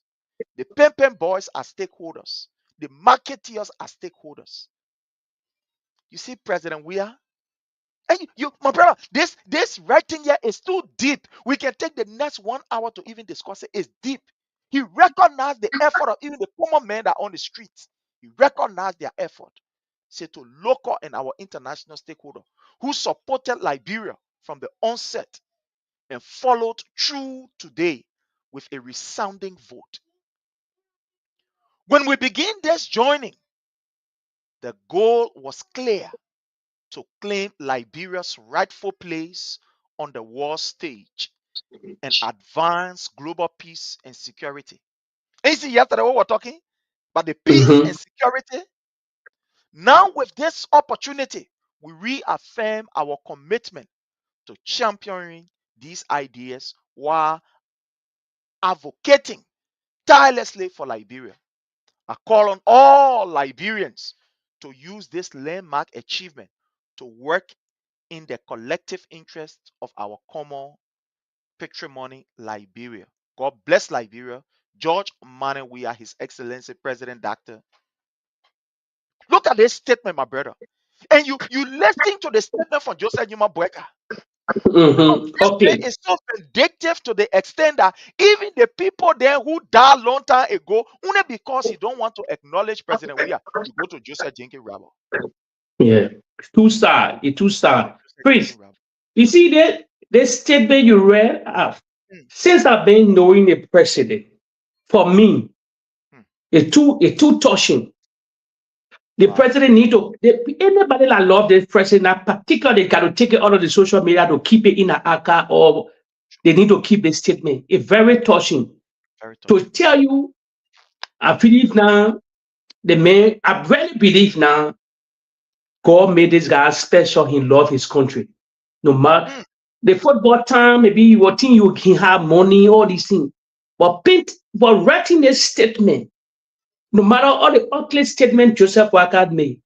The Pen boys are stakeholders. The marketeers are stakeholders. You see, President Weah, and my brother, this writing here is too deep. We can take the next 1 hour to even discuss it. It's deep. He recognized the effort of even the common men that are on the streets. He recognized their effort. Say to local and our international stakeholder who supported Liberia from the onset and followed through today with a resounding vote. When we begin this joining, the goal was clear: to claim Liberia's rightful place on the world stage and advance global peace and security. And you see, yesterday we were talking about the peace Mm-hmm. and security. Now, with this opportunity, we reaffirm our commitment to championing these ideas while advocating tirelessly for Liberia. I call on all Liberians to use this landmark achievement to work in the collective interest of our common patrimony, Liberia. God bless Liberia. George Manneh Weah, His Excellency President Dr. Look at this statement, my brother. And you listen to the statement from Joseph Numa BOAKAI. This Okay. man is so vindictive to the extent that even the people there who died long time ago, only because he don't want to acknowledge President Weah, you go to Joseph Jenkins Rabo. Yeah. Two star. Prince, you see the statement you read out. Since I've been knowing the president, for me, it's too touching. The president need to, anybody that love the president, particularly they got to take it out of the social media to keep it in an archive, or they need to keep the statement. It's very touching. To tell you, I believe now, the man, I really believe now, God made this guy special. He loved his country. No matter the football time, maybe you will think you can have money, all these things. But writing this statement, no matter all the ugly statement Joseph BOAKAI made,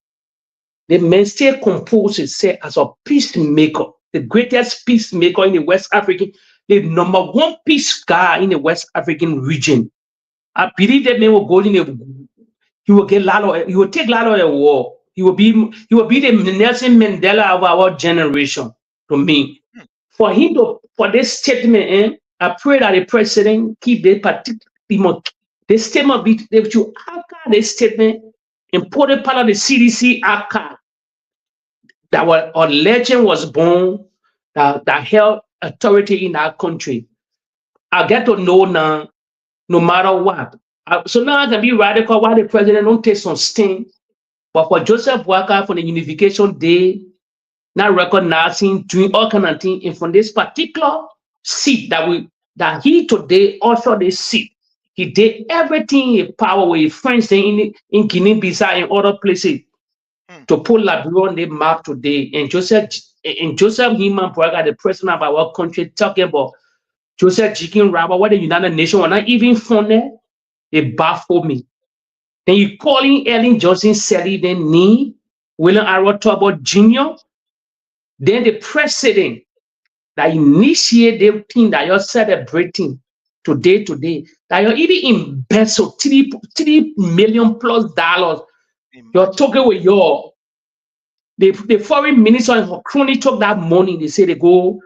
the man still composed himself as a peacemaker, the greatest peacemaker in the West African, the number one peace guy in the West African region. I believe that man will go in he will get he will take a lot of the war. He will be the Nelson Mandela of our generation, to me. For him for this statement, I pray that the president keep the particular this statement that you archive this statement and put it part of the CDC archive that a legend was born that held authority in our country. I get to know now, no matter what. So now I can be radical why the president don't take some stand. But for Joseph BOAKAI, for the Unification Day, not recognizing, doing all kind of things, and from this particular seat that he today also this seat, he did everything in power with his friends in Guinea-Bissau and other places to put Liberia on the map today. And Joseph Numa BOAKAI, the president of our country, talking about Joseph Jenkins Rabo, what the United Nations were not even funded, they baffled me. Then you calling Ellen Johnson Sally, then me, William Arrow Turbo Jr., then the president that initiated the thing that you're celebrating today, that you're even embezzled $3 million plus. You're talking with the foreign minister and her crony took that money. They say they go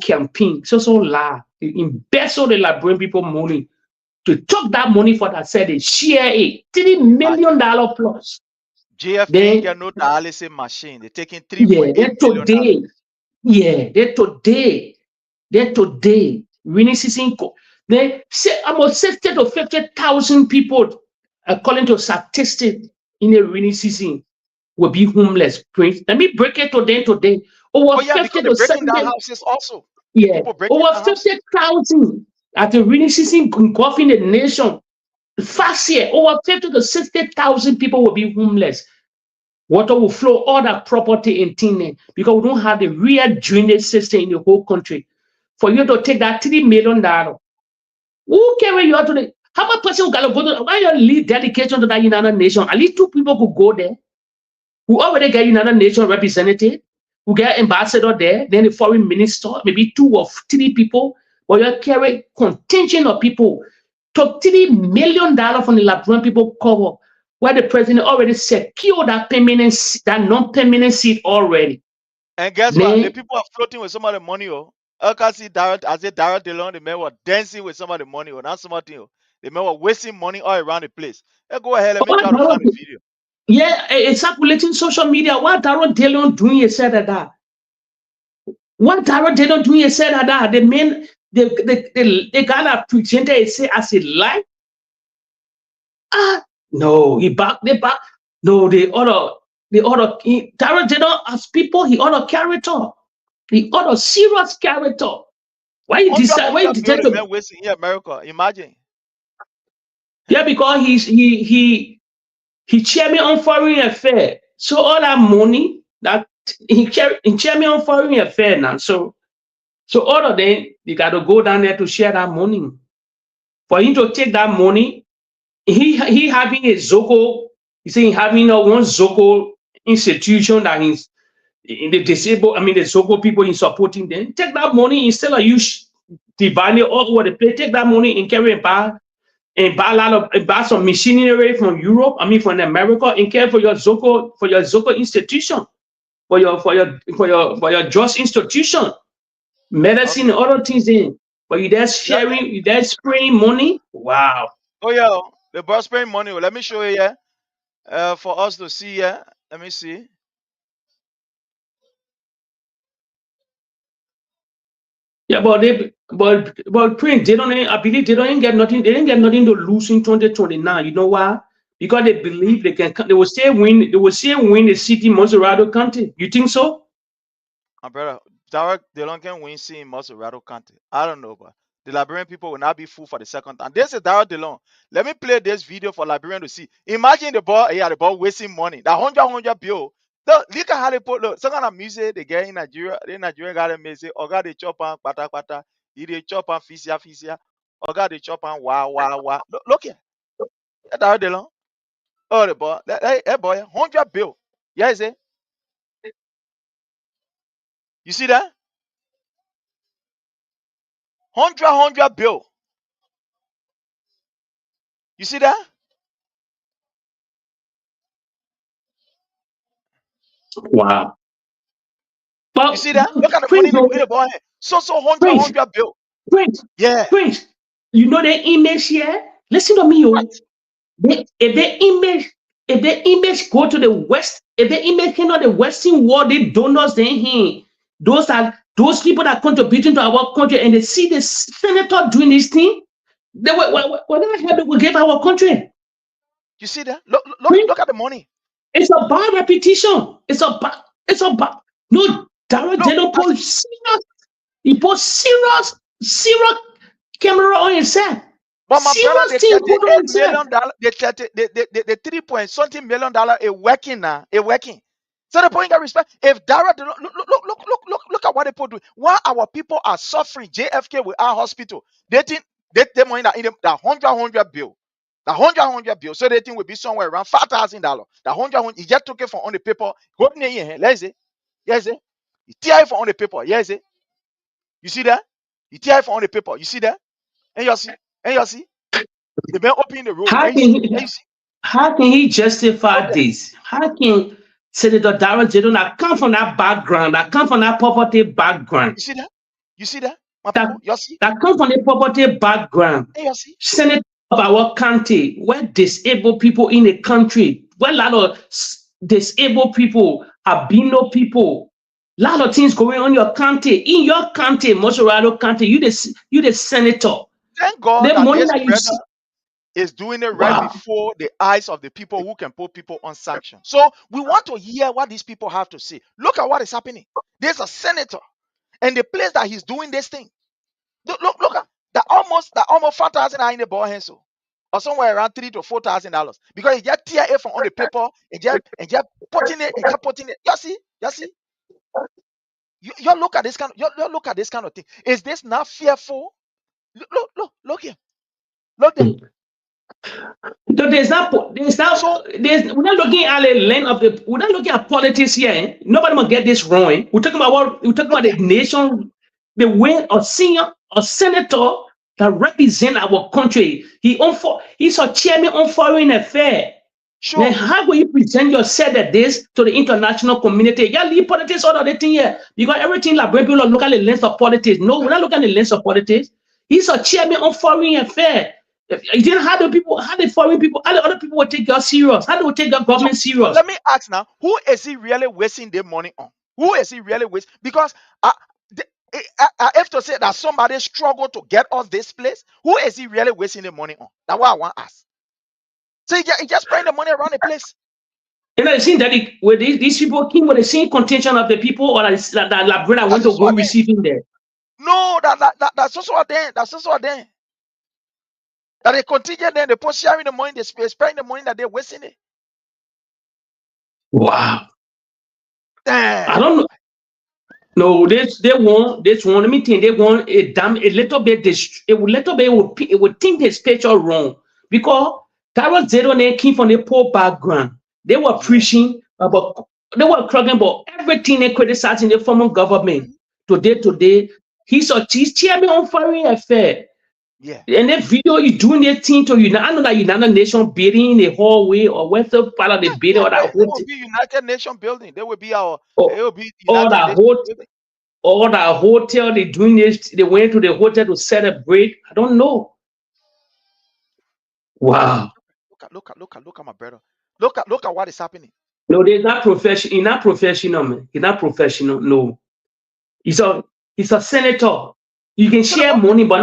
campaign. So lie. They embezzle the Liberian people money. To take that money for that said they share it $3 million plus. JFK get no dialysis machine. They're taking $3.8 billion. They're today. Winning season. They say about 60 to 50,000 people, according to statistics, in the rainy season will be homeless. Prince, let me break it today. Over 50 to 70 houses also. Yeah, over 50,000 at the rainy season engulfing the nation. Fast year, over 50 to 60,000 people will be homeless. Water will flow all that property in Tine because we don't have the real drainage system in the whole country. For you to take that $3 million, who carry you out to the? How much person who gotta go to? Why you lead dedication to that United Nations? At least 2 people could go there. Who already get United Nations representative, who get ambassador there, then the foreign minister, maybe 2 or 3 people. But you carry contingent of people. Took $3 million from the Liberian people cover, where the president already secured that non-permanent seat already. And guess what? The people are floating with some of the money. I can see Darrell DeLong, the men were dancing with some of the money. Not something. The men were wasting money all around the place. Hey, go ahead, let me try to find the video. Yeah, it's circulating social media. What Darrell DeLong doing? He said that. What Darrell DeLong doing? He said that. The men. The guy that presented it say as a lie. No, they back. No, the other Darrell DeLong as people, he other character. The other serious character. Why you decide? Why you decide to wasting in America? Imagine. Yeah, because he chairman on foreign affairs. So all that money that he chairman on foreign affairs now. So all of them, they got to go down there to share that money. For him to take that money, he having a Zoko, he's saying having one Zoko institution that he's in the disabled, the Zoko people in supporting them. Take that money instead of you dividing all over the place. Take that money and carry and buy some machinery from Europe, from America, and care for your Zoko institution. for your just institution, medicine, and other things in. But you there sharing, you there spraying money. Wow. Oh yeah, the boss spending money. Let me show you here. For us to see here. Let me see. Yeah, but Prince, they don't. I believe they don't get nothing. They didn't get nothing to lose in 2029. You know why? Because they believe they can. They will still win. They will still win the city, Maserado County. You think so? My brother, direct they don't can win see in Maserado County. I don't know, but the Liberian people will not be fooled for the second time. This is Darrell DeLong. Let me play this video for Liberian to see. Imagine the ball wasting money. That 100 bill. Look at how they put some kind of music they get in Nigeria. The Nigerian got a music. Or got the chop on pata pata. They chop on fisia. Or got the chop on wow. Look here. Darrell DeLong. Oh the boy. That boy, 100 bill. Yeah, is it? You see that? 100 bill. You see that? Wow. You see that? Look at the money Prince, in the boy. So 100 bill. Prince, Yeah. Prince. You know the image here. Listen to me, yo. If the image go to the west, if the image came to the Western world, the donors they here, those people that contributing to our country, and they see the senator doing this thing, they whatever help they will give our country. You see that? Look at the money. It's a bad repetition. It's a bad. No, Darrell, they don't put serious. He put serious camera on himself. But my brother, the $38 million, the 3 million is working now. It's working. So the point of respect, if Darrell, look at what they put. Why our people are suffering? JFK with our hospital. They think they money that in the 100 bill. The 100 bill. So they think will be somewhere around $5,000. The 100 he just took it from on the paper. Go in here. Let's see. Yes, it. He tear it from on the paper. Yes, it. You see that? He tear it from on the paper. You see that? And you see? The man opening the road. How can he justify this? How can Senator Darrell Jedon come from that background, that come from that poverty background? You see that? My people, you see? That come from the poverty background. And you see? Senator of our country, where disabled people in the country, where a lot of disabled people, albino people, a lot of things going on in your country. In your country, Maserado County, you the senator. Thank God that this brother is doing it right before the eyes of the people who can put people on sanction. So we want to hear what these people have to say. Look at what is happening. There's a senator, and the place that he's doing this thing. Look at that almost $5,000 in the ball hands, or somewhere around $3,000 to $4,000 because he just tear it from on the paper and just putting it. You see. You look at this kind. You look at this kind of thing. Is this not fearful? Look here. Look there. We're not looking at the lane of the. We're not looking at politics here. Eh? Nobody will get this wrong. We're talking about the nation, the way a senator that represent our country. He's a chairman on foreign affairs. Sure. Then how will you present yourself at this to the international community? You leave politics out of the thing here because everything like people look at the lens of politics. No, we're not looking at the lens of politics. He's a chairman on foreign affairs. How the foreign people, how the other people will take you serious? How they will take the government serious? Let me ask now, who is he really wasting their money on? Who is he really wasting? Because I have to say that somebody struggled to get us this place. Who is he really wasting the money on? That's what I want to ask. So he just spraying the money around the place. You know, it seems that these people came with the same contention of the people, or that Labrador went to go receiving there. No, that's also there. That's also there. That they continue then they put sharing the money, they spending the money that they're wasting it. Wow. Damn. I don't know. No, they want. Let me think. They want a little bit. It would think this picture wrong because Darrell Jedon came from a poor background. They were preaching about. They were talking about everything they criticizing the former government. Today, he's chairman on foreign affairs. Yeah. And that video you doing that thing to you. I know that United Nation building in the hallway or what's the part of the building Yeah, or they, that they whole will thing, be United Nation building. They will be it or, will be or United that Nation whole building. or that hotel they doing this. They went to the hotel to celebrate. I don't know. Wow. Look at my brother. Look at what is happening. No, they're not professional. He's not professional, man. He's not professional. No. He's a senator. You can So the share moment money, but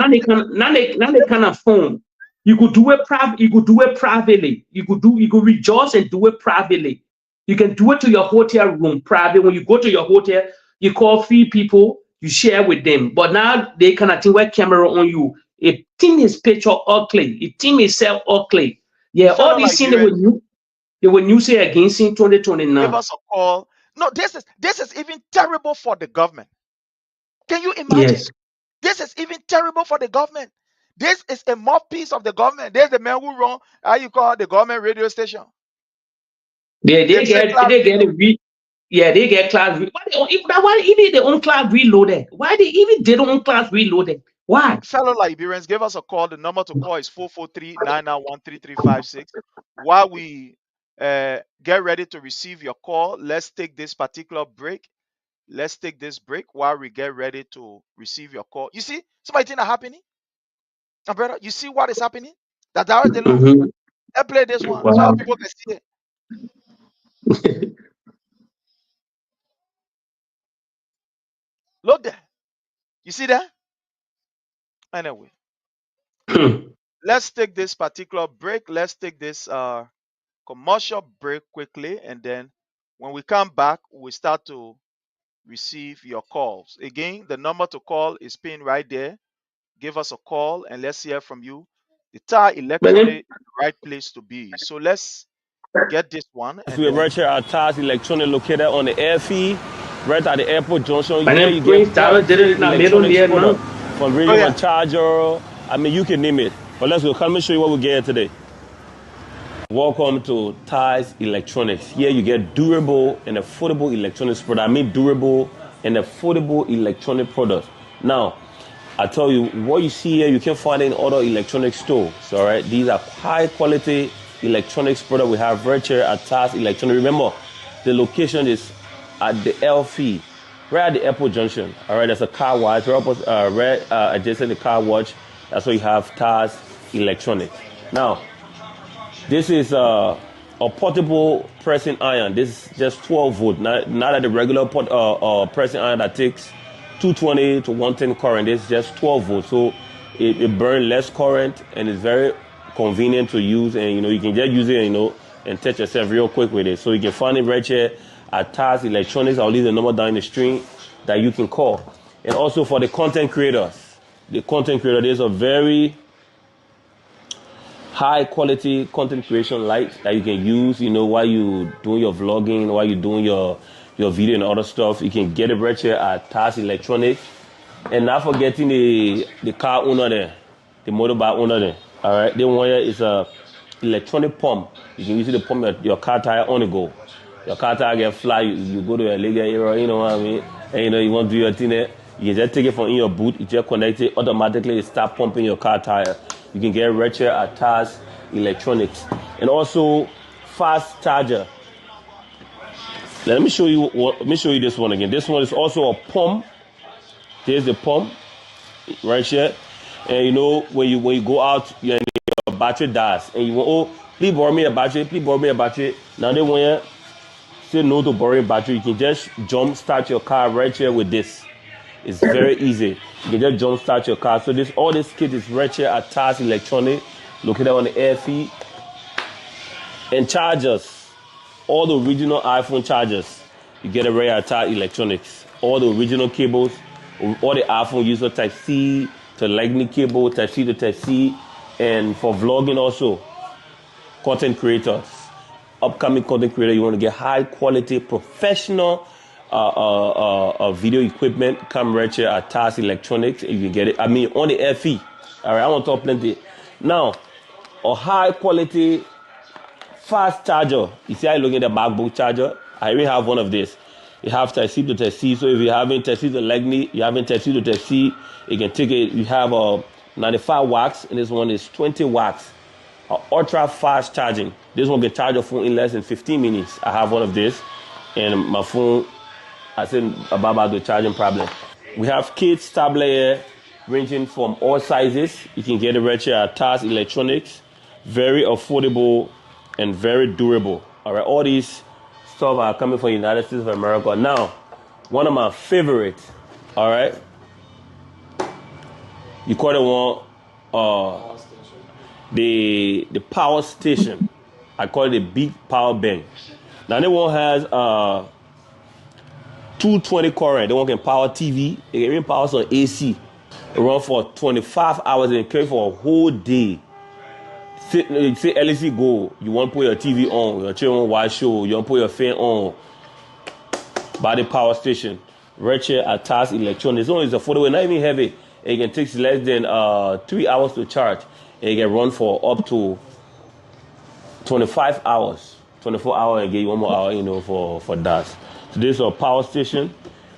not they kind of phone. You could do it you could do it privately. You could rejoice and do it privately. You can do it to your hotel room private. When you go to your hotel, you call 3 people, you share with them. But now they kind of think where camera on you. A team is picture ugly. A team is self ugly. Yeah, all fellow these things Liberians, they were new say against in 2020 give now. us a call. No, this is even terrible for the government. Can you imagine? Yes. This is even terrible for the government. This is a mouthpiece of the government. There's the man who run how you call the government radio station. They They they say get class they get reload. a yeah, they get class. Why even their own class reloaded? Why they even did their own class reloaded? Why? Fellow Liberians, give us a call. The number to call is 443-991-3356. While we get ready to receive your call, let's take this particular break. Let's take this break while we get ready to receive your call. You see, somebody think that happening? My brother, you see what is happening? That there is the law. Mhm. Let's play this one so Wow. people can see it. Look there. You see that? Anyway, let's take this particular break. Let's take this commercial break quickly, and then when we come back, we start to receive your calls. Again, the number to call is pinned right there. Give us a call and let's hear from you. The Tar But then, Electronic is the right place to be. So let's get this one and We're then right here at TAS Electronic located on the airfield, right at the airport junction. but Here then you get Prince Tyler did it quality in the middle electronics there now. product from oh radio yeah. and charger. I mean, you can name it. But let's go. Let me show you what we get today. Welcome to TAS Electronics. Here you get durable and affordable electronics product. I mean durable and affordable electronic products. Now, I tell you, what you see here, you can find it in other electronic stores. All right, these are high quality electronics products we have right here at TAS Electronics. Remember, the location is at the LF, right at the airport junction. All right, there's a car wash right adjacent the car wash. That's where you have TAS Electronics. Now, this is a portable pressing iron. This is just 12 volt, not at the regular pressing iron that takes 220 to 110 current. It's just 12 volts, so it burns less current and it's very convenient to use. And you can just use it, and touch yourself real quick with it. So you can find it right here at TAS Electronics. I'll leave the number down in the screen that you can call. And also for the content creators, there's a very high quality content creation light that you can use, while you doing your vlogging, while you doing your video and other stuff. You can get it right here at TAS Electronics. And not forgetting the car owner there, the motorbike owner there. All right, the one here is a electronic pump. You can use it to pump your car tire on the go. Your car tire get fly, you go to a legal area, you know what I mean? And you want to do your thing there. You can just take it from in your boot, you just connect it, automatically it start pumping your car tire. You can get right here at TAS Electronics. And also fast charger. Let me show you this one again. This one is also a pump. There's the pump right here. And when you go out, your battery dies. And you want, please borrow me a battery. Now they want you say no to borrowing battery. You can just jump start your car right here with this. It's very easy. You can just jump start your car. So all this kit is right here at TAS Electronic, located on the airfield. And chargers, all the original iPhone chargers, you get it right at TAS Electronics. All the original cables, all the iPhone user Type C to Lightning cable, Type C to Type C, and for vlogging also, content creators, upcoming content creator, you want to get high quality professional video equipment, come right here at TAS Electronics. You can get it. I mean, on the FE. All right, I want to talk plenty. Now, a high quality fast charger. You see, I look at the MacBook charger. I even have one of this. You have Type C to Type C. So if you haven't Type C to Lightning, you haven't Type C to Type C, you can take it. You have a 95 watts, and this one is 20 watts. Ultra fast charging. This one can charge your phone in less than 15 minutes. I have one of this, and my phone, I said about the charging problem. We have kids tablet here, ranging from all sizes. You can get it right here at TAS Electronics. Very affordable and very durable. All right, all these stuff are coming from the United States of America. Now, one of my favorites, all right, you call it one, the power station. I call it a big power bank. Now, that one has 220 current. That one can power TV. It can even power some AC. It runs for 25 hours and carry for a whole day. Say LEC go, you want to put your TV on, your children watch show, you want to put your fan on. By the power station, right here at TAS Electronics. This one is affordable, not even heavy. It can take less than 3 hours to charge. And it can run for up to 25 hours, 24 hours, and get you one more hour, you know, for that. So this is a power station.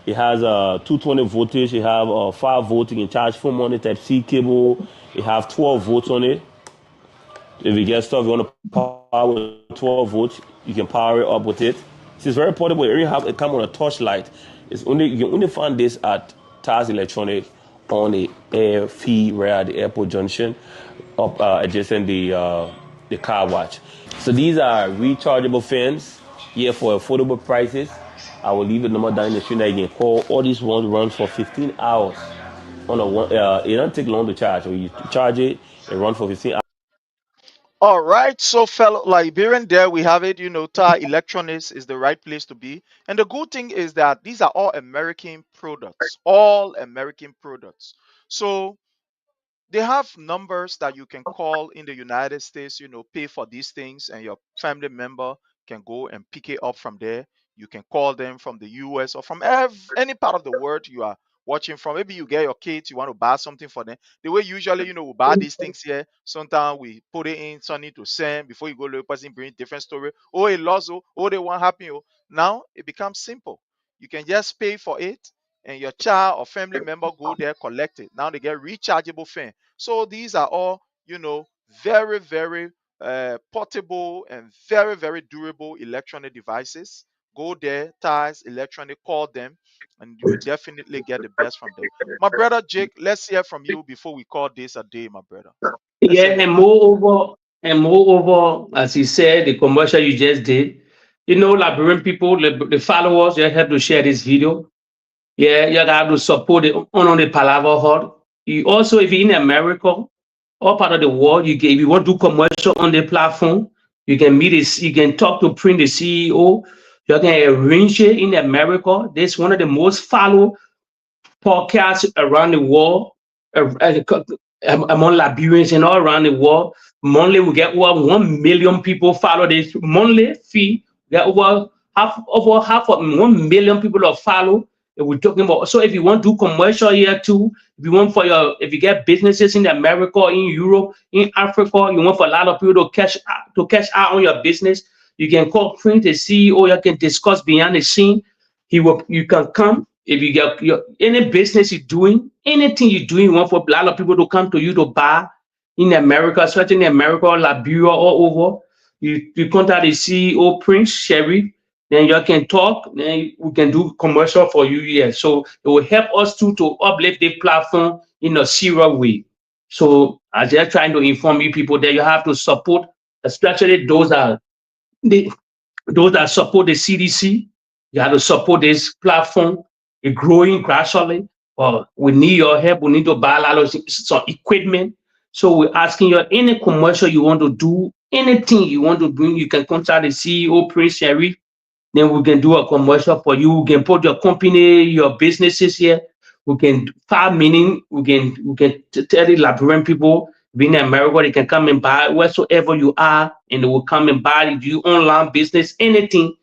It has 220 voltage. It have 5 volts. You can charge phone money type C cable. It have 12 volts on it. If you get stuff you want to power with 12 volts, you can power it up with it. It's very portable. It come on a torchlight. You can only find this at TAS Electronics on the air fee right at the airport junction, up adjacent the car watch. So these are rechargeable fans here for affordable prices. I will leave the number down in the screen that you can call. All these ones run for 15 hours. On a one, it don't take long to charge. So you charge it, it runs for 15 hours. All right, so fellow Liberian, there we have it. You know, TAS Electronics is the right place to be. And the good thing is that these are all American products, So they have numbers that you can call in the United States, you know, pay for these things, and your family member can go and pick it up from there. You can call them from the US or from any part of the world you are watching from. Maybe you get your kids, you want to buy something for them. The way usually, you know, we buy these things here, sometimes we put it in, something to send before you go to the person, bring different story. Oh, it lost, oh, they want happy. Oh. Now it becomes simple. You can just pay for it, and your child or family member go there, collect it. Now they get rechargeable fan. So these are all, you know, very, very portable and very, very durable electronic devices. Go there, TAS Electronic, call them, and you will definitely get the best from them. My brother Jake, let's hear from you before we call this a day, my brother. Yeah, and moreover, as he said, the commercial you just did, you know, Liberian people, the followers, you have to share this video. Yeah, you have to support it on the Palava Hut. You also, if you're in America, all part of the world, if you want to do commercial on the platform, you can meet this, you can talk to Print, the CEO. You can arrange it in America. This is one of the most followed podcasts around the world, among Liberians and all around the world. Monthly, we get over 1 million people follow this monthly fee. We get over half of 1 million people are follow. We're talking about. So if you want to do commercial here too, if you get businesses in America, in Europe, in Africa, you want for a lot of people to catch out on your business, you can call Print, the CEO. You can discuss behind the scene. You can come. If you get any business you're doing, anything you're doing, you want for a lot of people to come to you to buy in America, especially in America, Liberia, all over. You contact the CEO, Prince Sherry, then you can talk, then we can do commercial for you here. So it will help us to uplift the platform in a serious way. So I'm just trying to inform you people that you have to support, especially those that support the CDC. You have to support this platform. It's growing gradually. We need your help. We need to buy a lot of some equipment. So we're asking you, any commercial you want to do, anything you want to bring, you can contact the CEO, Prince Sherry. Then we can do a commercial for you. We can put your company, your businesses here. We can file meaning. We can tell the Liberian people being in America, they can come and buy wheresoever you are, and they will come and buy. Do online business, anything.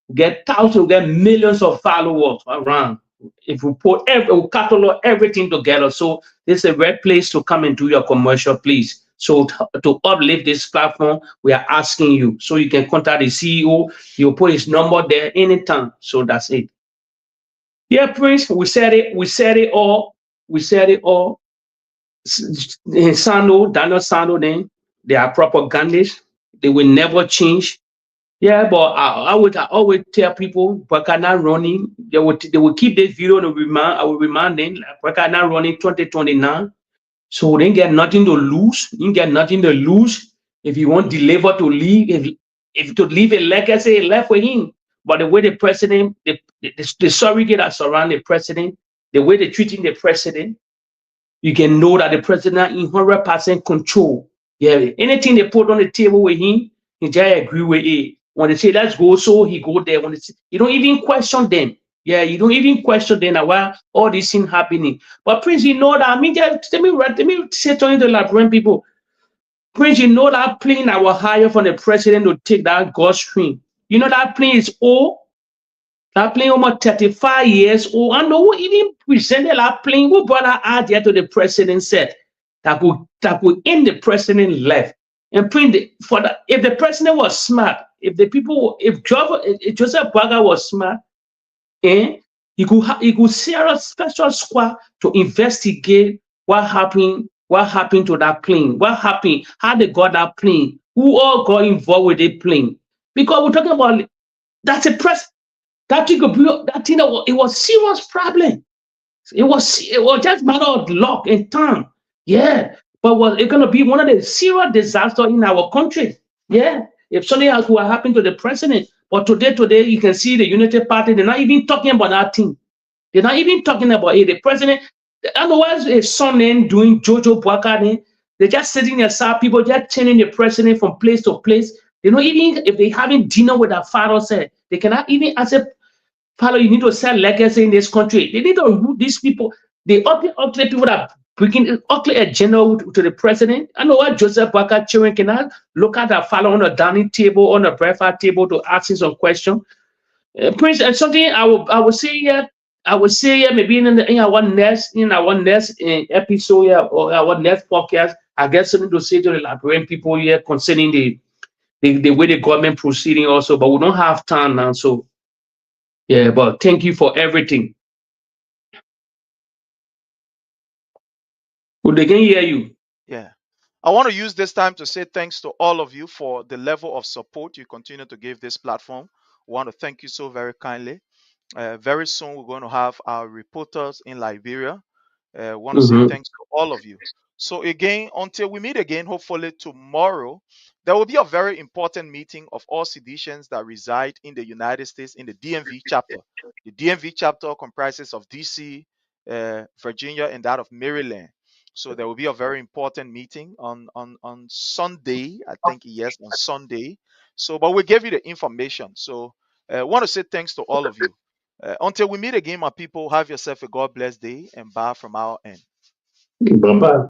We get thousands, we get millions of followers around. If we we catalog everything together, so this is a great place to come and do your commercial, please. So to uplift this platform, we are asking you. So you can contact the CEO. You'll put his number there anytime. So that's it. Yeah, Prince, we said it all. Sano, Daniel Sano, then they are propagandists. They will never change. Yeah, but I always tell people, Baka not running. They will keep this video and remind. I will remind them, like, Baka not running 2029. So they ain't get nothing to lose. You ain't get nothing to lose if you want deliver to leave. If to leave a legacy left with him. But the way the president, the surrogate that surround the president, the way they treating the president, you can know that the president in 100% control. Yeah, anything they put on the table with him, he just agree with it. When they say let's go, so he go there. When they say, you don't even question them. Yeah, you don't even question them why all these things happening. But Prince, you know that I mean, just, let me say to you, the Liberian people, Prince, you know that plane I was hired from the president to take that Gulfstream. You know that plane is old. That plane almost 35 years old. I know who even presented that plane, who brought that idea to the president said that could end the president left. And print for that. If the president was smart, if Joseph Boakai was smart, he could set a special squad to investigate what happened to that plane, what happened, how they got that plane, who all got involved with the plane. Because we're talking about that's a press. That thing could blow. That thing, it was serious problem. It was just matter of luck and time. Yeah. But was it gonna be one of the serious disasters in our country? Yeah. If something else would happen to the president. But today, you can see the Unity Party, they're not even talking about that thing. They're not even talking about it. The president, otherwise, his son then doing Jojo Boakai, they're just sitting aside, people just changing the president from place to place. They don't even, if they having dinner with their father, said they cannot even accept. Father, you need to sell legacy in this country. They need to root these people. The ugly people that bringing ugly agenda to the president. I know what Joseph Boakai children cannot look at their father on the dining table, on the breakfast table to ask him some question. Prince, and something I would say here. I would say here maybe in our next episode here, or our next podcast, I get something to say to the Liberian people here concerning the way the government proceeding also, but we don't have time now, so. Yeah, but thank you for everything. Well, they can hear you. Yeah. I want to use this time to say thanks to all of you for the level of support you continue to give this platform. We want to thank you so very kindly. Very soon, we're going to have our reporters in Liberia. Want to say thanks to all of you. So again, until we meet again, hopefully tomorrow, there will be a very important meeting of all Seditians that reside in the United States in the DMV chapter. The DMV chapter comprises of DC, Virginia, and that of Maryland. So there will be a very important meeting on Sunday. I think yes, on Sunday. So, but we gave you the information. So, want to say thanks to all of you. Until we meet again, my people, have yourself a God bless day and bye from our end. Bye bye.